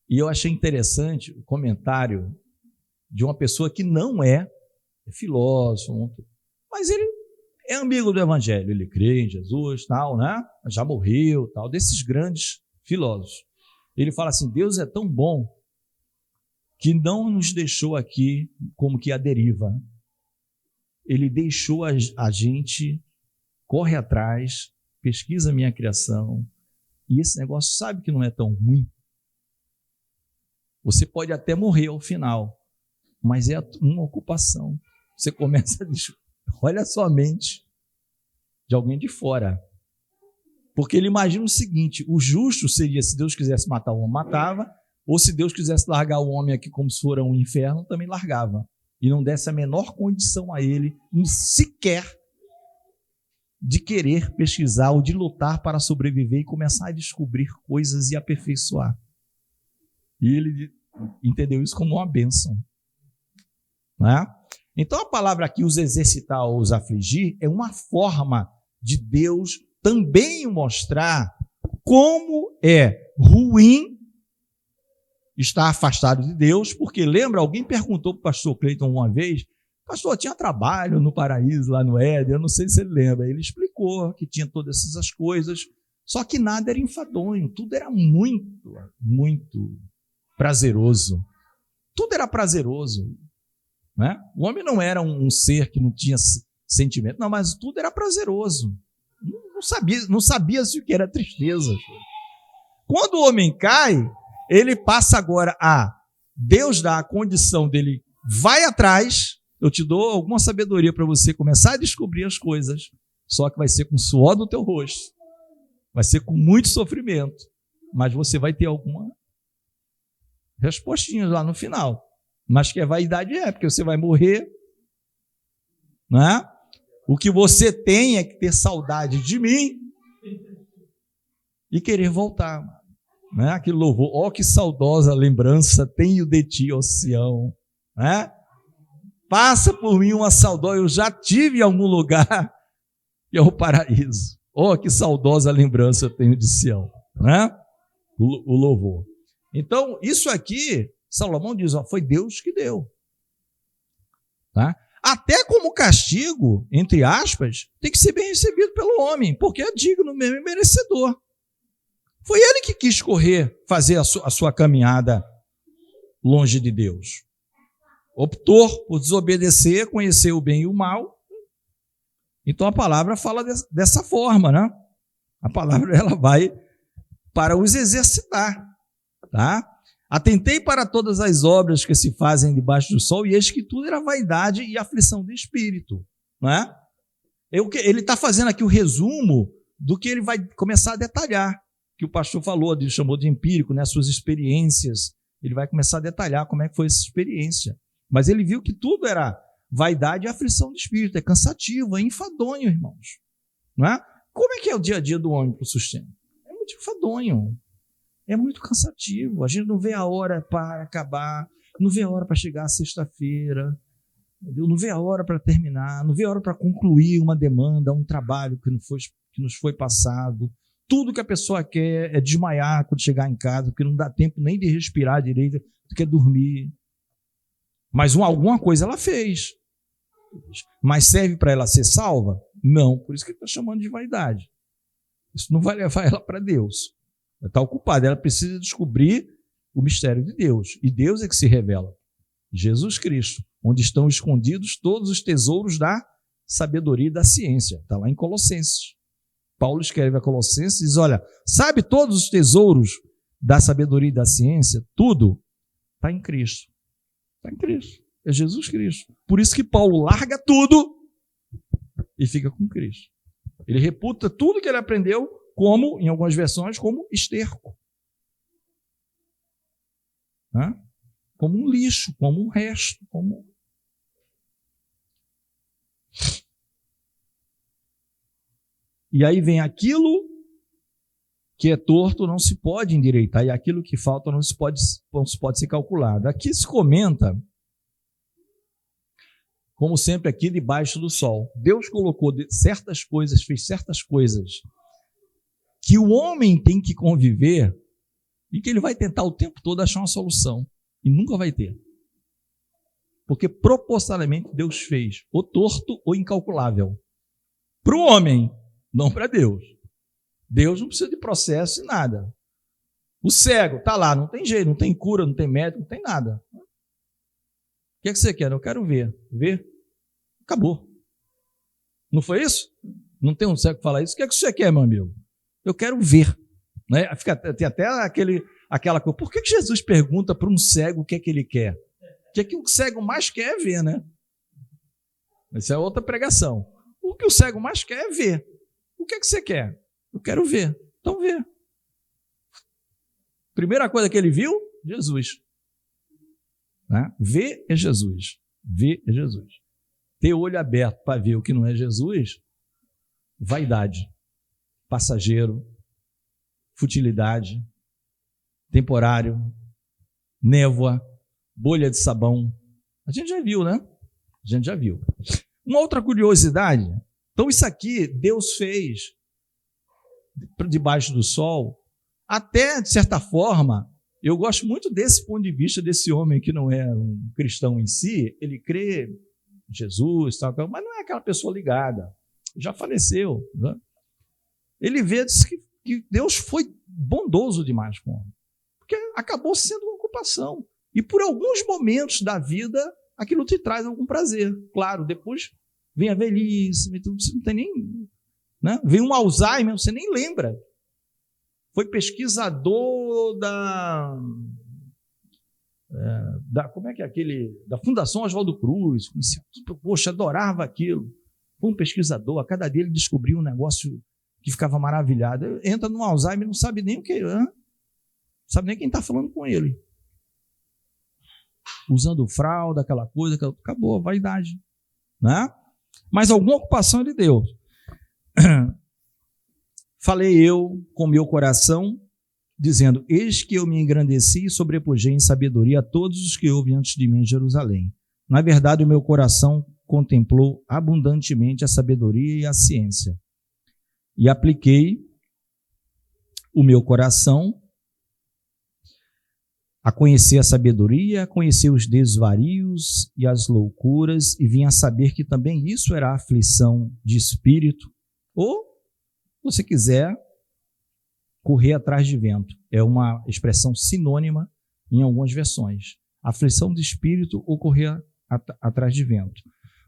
E eu achei interessante o comentário de uma pessoa que não é filósofo, mas ele é amigo do Evangelho, ele crê em Jesus, tal, né? Já morreu, tal, desses grandes filósofos. Ele fala assim, Deus é tão bom que não nos deixou aqui como que a deriva. Ele deixou a gente, corre atrás, pesquisa a minha criação, e esse negócio sabe que não é tão ruim. Você pode até morrer ao final, mas é uma ocupação. Você começa a dizer, olha só a mente de alguém de fora. Porque ele imagina o seguinte, o justo seria, se Deus quisesse matar o homem, matava, ou se Deus quisesse largar o homem aqui como se for um inferno, também largava. E não desse a menor condição a ele, sequer, de querer pesquisar ou de lutar para sobreviver e começar a descobrir coisas e aperfeiçoar. E ele entendeu isso como uma bênção. Né? Então a palavra aqui, os exercitar ou os afligir, é uma forma de Deus também mostrar como é ruim estar afastado de Deus, porque lembra, alguém perguntou para o pastor Cleiton uma vez, pastor, tinha trabalho no paraíso, lá no Éden, eu não sei se ele lembra, ele explicou que tinha todas essas coisas, só que nada era enfadonho, tudo era muito, muito prazeroso, tudo era prazeroso, né? O homem não era um ser que não tinha sentimento, não, mas tudo era prazeroso, não sabia-se o que era tristeza. Quando o homem cai, ele passa agora Deus dá a condição dele, vai atrás, eu te dou alguma sabedoria para você começar a descobrir as coisas, só que vai ser com o suor do teu rosto, vai ser com muito sofrimento, mas você vai ter alguma respostinha lá no final, mas que a vaidade porque você vai morrer, né? O que você tem é que ter saudade de mim e querer voltar, né? Aquele louvor, ó que saudosa lembrança tenho de ti, ó Sião, né? Passa por mim uma saudosa, eu já tive em algum lugar, que é o paraíso. Ó que saudosa lembrança eu tenho de Sião, né? O louvor. Então, isso aqui, Salomão diz, foi Deus que deu. Tá? Até como castigo, entre aspas, tem que ser bem recebido pelo homem, porque é digno mesmo e merecedor. Foi ele que quis fazer a sua caminhada longe de Deus. Optou por desobedecer, conhecer o bem e o mal. Então a palavra fala dessa forma, né? A palavra ela vai para os exercitar, tá? Atentei para todas as obras que se fazem debaixo do sol, e eis que tudo era vaidade e aflição de espírito, não é? Ele está fazendo aqui o resumo do que ele vai começar a detalhar, que o pastor falou, ele chamou de empírico, né? Suas experiências, ele vai começar a detalhar como é que foi essa experiência. Mas ele viu que tudo era vaidade e aflição de espírito, é cansativo, é enfadonho, irmãos, não é? Como é que é o dia a dia do homem para o sustento? É muito enfadonho. É muito cansativo, a gente não vê a hora para acabar, não vê a hora para chegar a sexta-feira, não vê a hora para terminar, não vê a hora para concluir uma demanda, um trabalho que nos foi passado. Tudo que a pessoa quer é desmaiar quando chegar em casa, porque não dá tempo nem de respirar direito, quer dormir. Mas alguma coisa ela fez. Mas serve para ela ser salva? Não. Por isso que ele está chamando de vaidade. Isso não vai levar ela para Deus. Ela está ocupada. Ela precisa descobrir o mistério de Deus. E Deus é que se revela. Jesus Cristo, onde estão escondidos todos os tesouros da sabedoria e da ciência. Está lá em Colossenses. Paulo escreve a Colossenses e diz, olha, sabe todos os tesouros da sabedoria e da ciência? Tudo está em Cristo. Está em Cristo. É Jesus Cristo. Por isso que Paulo larga tudo e fica com Cristo. Ele reputa tudo que ele aprendeu como, em algumas versões, como esterco. Como um lixo, como um resto, como... E aí vem aquilo que é torto, não se pode endireitar, e aquilo que falta não se pode ser calculado. Aqui se comenta, como sempre aqui debaixo do sol, Deus colocou certas coisas, fez certas coisas que o homem tem que conviver e que ele vai tentar o tempo todo achar uma solução, e nunca vai ter. Porque proporcionalmente Deus fez o torto ou incalculável. Para o homem, não para Deus. Deus não precisa de processo e nada. O cego está lá, não tem jeito, não tem cura, não tem médico, não tem nada. O que é que você quer? Eu quero ver. Ver? Acabou. Não foi isso? Não tem um cego que fala isso? O que é que você quer, meu amigo? Eu quero ver. Né? Tem até aquela coisa. Por que Jesus pergunta para um cego o que é que ele quer? O que é que o cego mais quer é ver, né? Essa é outra pregação. O que o cego mais quer é ver. O que é que você quer? Eu quero ver. Então vê. Primeira coisa que ele viu, Jesus. Né? Ver é Jesus. Ver é Jesus. Ter olho aberto para ver o que não é Jesus, vaidade, passageiro, futilidade, temporário, névoa, bolha de sabão. A gente já viu, né? A gente já viu. Uma outra curiosidade. Então isso aqui Deus fez debaixo do sol. Até, de certa forma, eu gosto muito desse ponto de vista desse homem que não é um cristão em si. Ele crê em Jesus, tal, mas não é aquela pessoa ligada. Já faleceu. Né? Ele vê que Deus foi bondoso demais com o homem. Porque acabou sendo uma ocupação. E por alguns momentos da vida, aquilo te traz algum prazer. Claro, depois vem a velhice, você não tem nem... Né? Vem um Alzheimer, você nem lembra. Foi pesquisador como é que é aquele... Da Fundação Oswaldo Cruz. Poxa, adorava aquilo. Foi um pesquisador, a cada dia ele descobriu um negócio que ficava maravilhado. Entra no Alzheimer, não sabe nem o que... Não sabe nem quem está falando com ele. Usando fralda, aquela coisa, acabou a vaidade. Né? Mas alguma ocupação ele deu. Falei eu com meu coração, dizendo, eis que eu me engrandeci e sobrepujei em sabedoria a todos os que houve antes de mim em Jerusalém. Na verdade, o meu coração contemplou abundantemente a sabedoria e a ciência. E apliquei o meu coração a conhecer a sabedoria, a conhecer os desvarios e as loucuras, e vim a saber que também isso era aflição de espírito, ou, se você quiser, correr atrás de vento. É uma expressão sinônima em algumas versões. Aflição de espírito ou correr atrás de vento.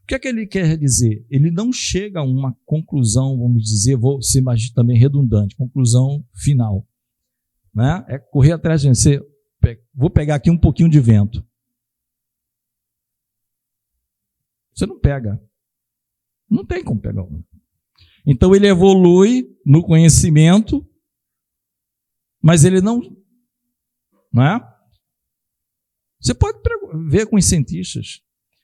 O que é que ele quer dizer? Ele não chega a uma conclusão, vamos dizer, vou ser mais também redundante, conclusão final. Né? É correr atrás de vento. Vou pegar aqui um pouquinho de vento. Você não pega. Não tem como pegar um. Então ele evolui no conhecimento, mas ele não é? Você pode ver com os cientistas.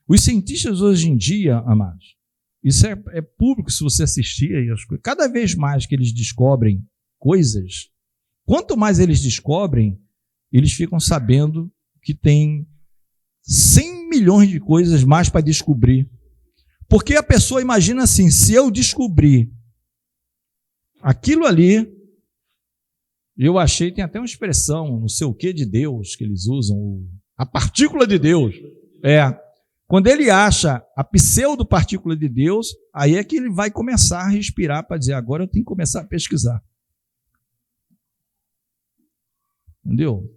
Os cientistas hoje em dia, amados, isso é público se você assistir aí as coisas. Cada vez mais que eles descobrem coisas, quanto mais eles descobrem, eles ficam sabendo que tem 100 milhões de coisas mais para descobrir. Porque a pessoa imagina assim, se eu descobrir aquilo ali, eu achei, tem até uma expressão, não sei o que de Deus, que eles usam, a partícula de Deus. Quando ele acha a pseudo-partícula de Deus, aí é que ele vai começar a respirar para dizer, agora eu tenho que começar a pesquisar. Entendeu?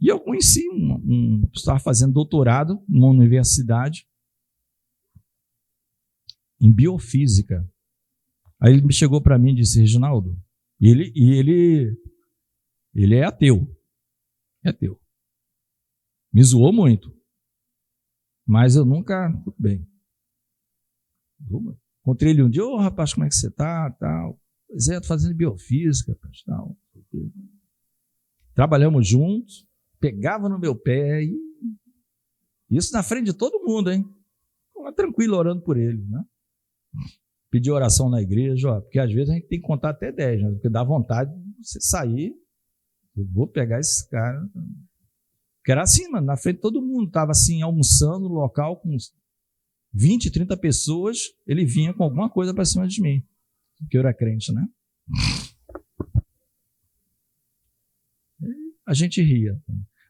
E eu conheci estava fazendo doutorado numa universidade em biofísica. Aí ele me chegou para mim e disse, Reginaldo, ele é ateu. É ateu. Me zoou muito. Mas eu nunca... Tudo bem. Encontrei ele um dia, rapaz, como é que você está? Tal. Pois é, estou fazendo biofísica, tal. Trabalhamos juntos, pegava no meu pé, e isso na frente de todo mundo, hein? Ficava tranquilo orando por ele, né? Pedir oração na igreja, porque às vezes a gente tem que contar até 10, né? Porque dá vontade de você sair, eu vou pegar esse cara. Porque era assim, mano, na frente de todo mundo, estava assim, almoçando no local com 20, 30 pessoas, ele vinha com alguma coisa para cima de mim, porque eu era crente, né? A gente ria.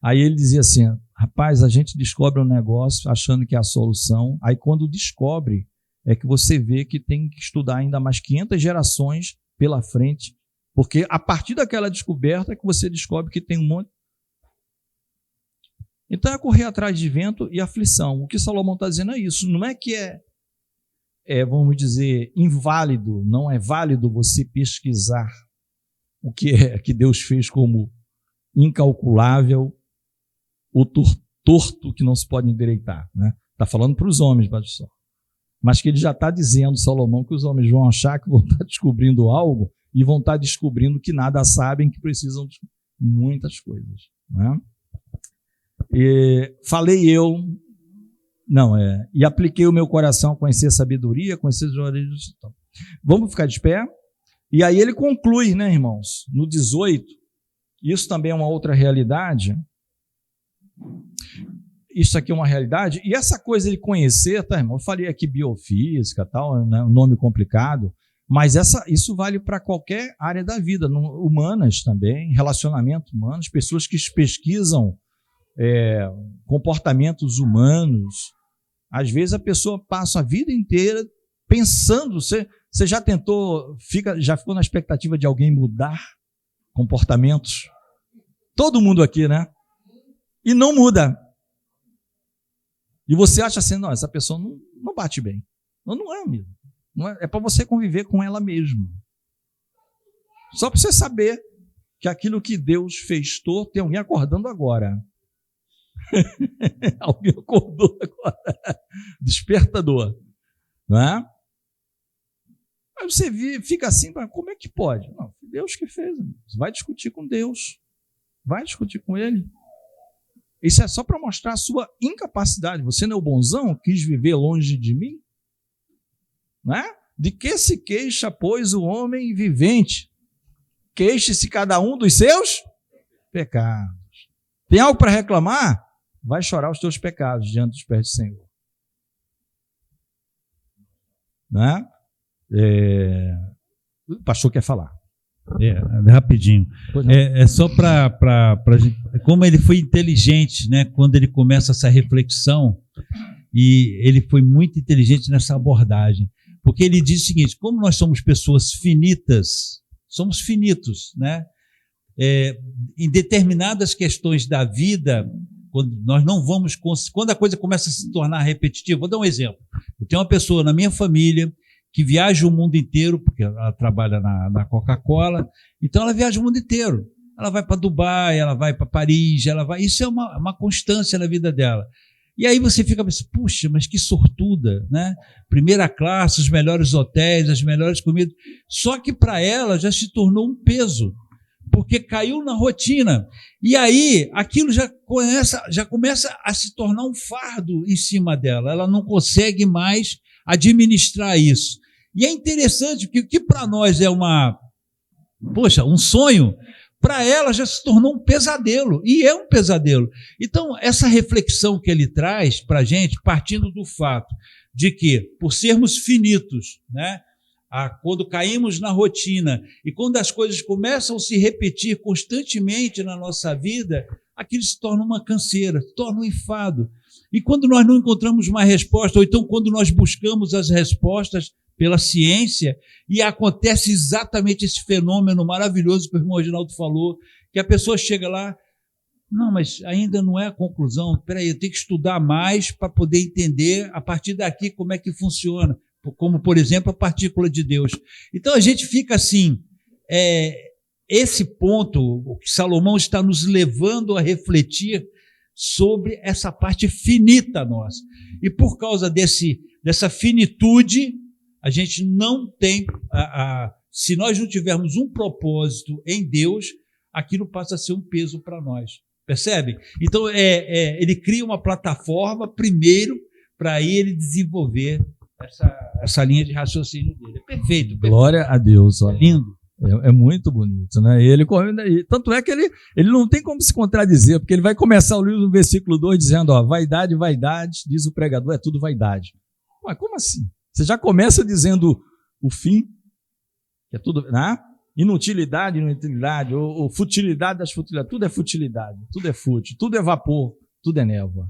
Aí ele dizia assim, rapaz, a gente descobre um negócio achando que é a solução, aí quando descobre, é que você vê que tem que estudar ainda mais 500 gerações pela frente, porque a partir daquela descoberta é que você descobre que tem um monte. Então é correr atrás de vento e aflição. O que Salomão está dizendo é isso, não é que vamos dizer, inválido, não é válido você pesquisar o que é que Deus fez como incalculável, o torto que não se pode endireitar, né? Está falando para os homens, pastor. Mas que ele já está dizendo, Salomão, que os homens vão achar que vão estar descobrindo algo e vão estar descobrindo que nada sabem, que precisam de muitas coisas, né? E apliquei o meu coração a conhecer a sabedoria, a conhecer as orelhas do Satã. Vamos ficar de pé? E aí ele conclui, né, irmãos, no 18, isso também é uma outra realidade. Isso aqui é uma realidade. E essa coisa de conhecer, tá, irmão? Eu falei aqui biofísica, tal, né, um nome complicado, mas isso vale para qualquer área da vida, humanas também, relacionamentos humanos, pessoas que pesquisam comportamentos humanos. Às vezes a pessoa passa a vida inteira pensando, você já tentou, já ficou na expectativa de alguém mudar comportamentos? Todo mundo aqui, né? E não muda. E você acha assim, não, essa pessoa não bate bem. Não é, amigo. Não é para você conviver com ela mesmo. Só para você saber que aquilo que Deus fez torto, tem alguém acordando agora. Alguém acordou agora. Despertador. Não é? Aí você fica assim, como é que pode? Não, foi Deus que fez. Vai discutir com Deus. Vai discutir com Ele. Isso é só para mostrar a sua incapacidade. Você não é o bonzão, quis viver longe de mim? Não é? De que se queixa, pois, o homem vivente? Queixe-se cada um dos seus pecados. Tem algo para reclamar? Vai chorar os teus pecados diante dos pés do Senhor. Não é? O pastor quer falar. Rapidinho. Só para como ele foi inteligente, né, quando ele começa essa reflexão, e ele foi muito inteligente nessa abordagem, porque ele diz o seguinte: como nós somos pessoas finitas, somos finitos, né? Em determinadas questões da vida, quando nós não vamos, quando a coisa começa a se tornar repetitiva, vou dar um exemplo. Eu tenho uma pessoa na minha família que viaja o mundo inteiro, porque ela trabalha na Coca-Cola, então ela viaja o mundo inteiro. Ela vai para Dubai, ela vai para Paris, isso é uma constância na vida dela. E aí você fica pensando, puxa, mas que sortuda, né? Primeira classe, os melhores hotéis, as melhores comidas. Só que para ela já se tornou um peso, porque caiu na rotina. E aí aquilo já começa a se tornar um fardo em cima dela. Ela não consegue mais administrar isso. E é interessante, porque o que para nós é um sonho, para ela já se tornou um pesadelo, e é um pesadelo. Então, essa reflexão que ele traz para a gente, partindo do fato de que, por sermos finitos, né, quando caímos na rotina e quando as coisas começam a se repetir constantemente na nossa vida, aquilo se torna uma canseira, se torna um enfado. E quando nós não encontramos uma resposta, ou então quando nós buscamos as respostas pela ciência, e acontece exatamente esse fenômeno maravilhoso que o irmão Reginaldo falou, que a pessoa chega lá, não, mas ainda não é a conclusão, espera aí, eu tenho que estudar mais para poder entender a partir daqui como é que funciona, como, por exemplo, a partícula de Deus. Então a gente fica assim, esse ponto, o que Salomão está nos levando a refletir sobre essa parte finita nossa. E por causa dessa finitude, a gente não tem, se nós não tivermos um propósito em Deus, aquilo passa a ser um peso para nós. Percebe? Então, ele cria uma plataforma, primeiro, para ele desenvolver essa linha de raciocínio dele. É perfeito. Glória a Deus. Olha. Lindo. É muito bonito, né? Tanto é que ele não tem como se contradizer, porque ele vai começar o livro no versículo 2 dizendo, vaidade, vaidade, diz o pregador, é tudo vaidade. Mas como assim? Você já começa dizendo o fim, que é tudo, né? Inutilidade, inutilidade, ou futilidade das futilidades, tudo é futilidade, tudo é fútil, tudo é vapor, tudo é névoa.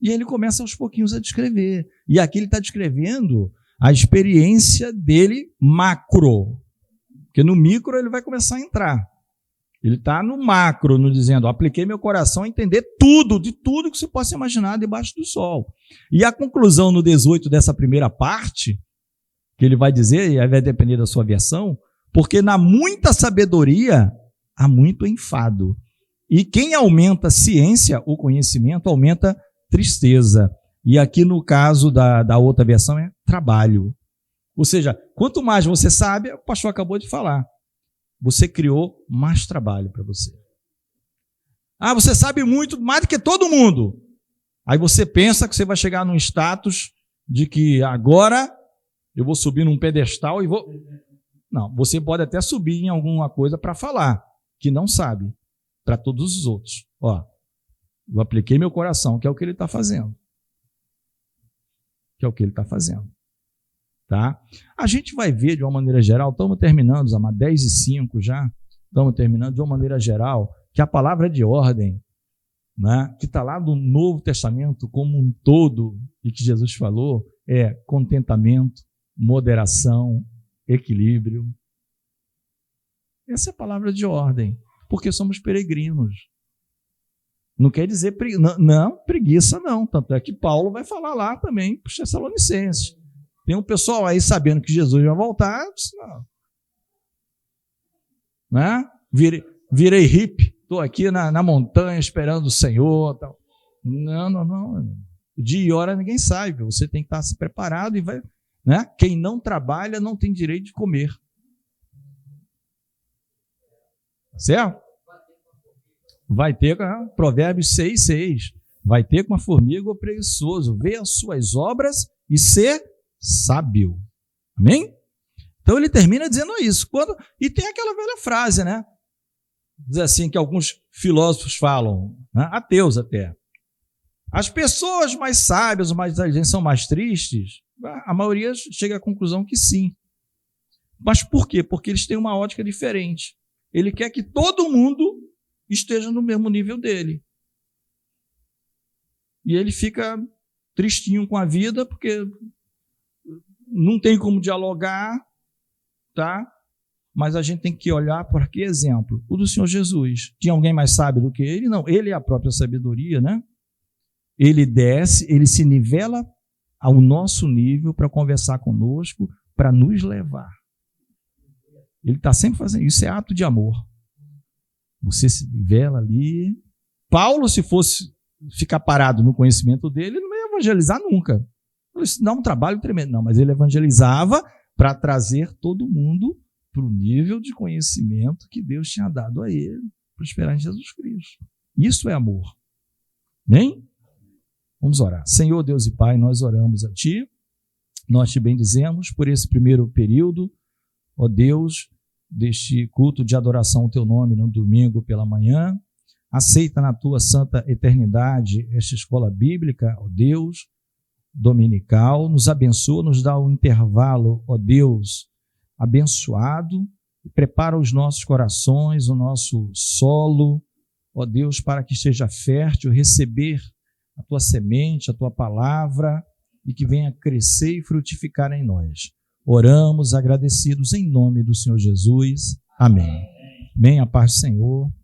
E ele começa aos pouquinhos a descrever. E aqui ele está descrevendo a experiência dele macro. Porque no micro ele vai começar a entrar. Ele está no macro, no dizendo, apliquei meu coração a entender tudo, de tudo que você possa imaginar debaixo do sol. E a conclusão no 18 dessa primeira parte, que ele vai dizer, e aí vai depender da sua versão, porque na muita sabedoria há muito enfado. E quem aumenta ciência, o conhecimento, aumenta tristeza. E aqui no caso da outra versão é trabalho. Ou seja, quanto mais você sabe, o pastor acabou de falar, você criou mais trabalho para você. Você sabe muito, mais do que todo mundo. Aí você pensa que você vai chegar num status de que agora eu vou subir num pedestal e vou... Não, você pode até subir em alguma coisa para falar, que não sabe, para todos os outros. Eu apliquei meu coração, que é o que ele está fazendo. Que é o que ele está fazendo. Tá? A gente vai ver de uma maneira geral, estamos terminando, 10:05 já, estamos terminando de uma maneira geral, que a palavra de ordem, né, que está lá no Novo Testamento como um todo, e que Jesus falou, é contentamento, moderação, equilíbrio. Essa é a palavra de ordem, porque somos peregrinos. Não quer dizer preguiça não, tanto é que Paulo vai falar lá também para os Tessalonicenses. Tem um pessoal aí sabendo que Jesus vai voltar, não. Né? Virei hippie, estou aqui na montanha esperando o Senhor. Tal. Não. Dia e hora ninguém sabe, você tem que estar se preparado e vai. Né? Quem não trabalha não tem direito de comer. Certo? Vai ter, Provérbios 6:6. Vai ter com a formiga o preguiçoso, vê as suas obras e ser sábio. Amém? Então ele termina dizendo isso. E tem aquela velha frase, né? Diz assim, que alguns filósofos falam, né? Ateus até. As pessoas mais sábias, mais inteligentes são mais tristes? A maioria chega à conclusão que sim. Mas por quê? Porque eles têm uma ótica diferente. Ele quer que todo mundo esteja no mesmo nível dele. E ele fica tristinho com a vida, porque não tem como dialogar, tá? Mas a gente tem que olhar por que exemplo? O do Senhor Jesus. Tinha alguém mais sábio do que ele? Não, ele é a própria sabedoria, né? Ele desce, ele se nivela ao nosso nível para conversar conosco, para nos levar. Ele está sempre fazendo isso, é ato de amor. Você se nivela ali. Paulo, se fosse ficar parado no conhecimento dele, ele não ia evangelizar nunca. Isso dá um trabalho tremendo. Não, mas ele evangelizava para trazer todo mundo para o nível de conhecimento que Deus tinha dado a ele, para esperar em Jesus Cristo. Isso é amor. Amém? Vamos orar. Senhor Deus e Pai, nós oramos a Ti, nós Te bendizemos por esse primeiro período, ó Deus, deste culto de adoração ao teu nome no domingo pela manhã. Aceita na tua santa eternidade esta escola bíblica, ó Deus, dominical. Nos abençoa, nos dá um intervalo, ó Deus, abençoado. Prepara os nossos corações, o nosso solo, ó Deus, para que esteja fértil, receber a tua semente, a tua palavra, e que venha crescer e frutificar em nós. Oramos agradecidos em nome do Senhor Jesus. Amém. Amém. A paz do Senhor.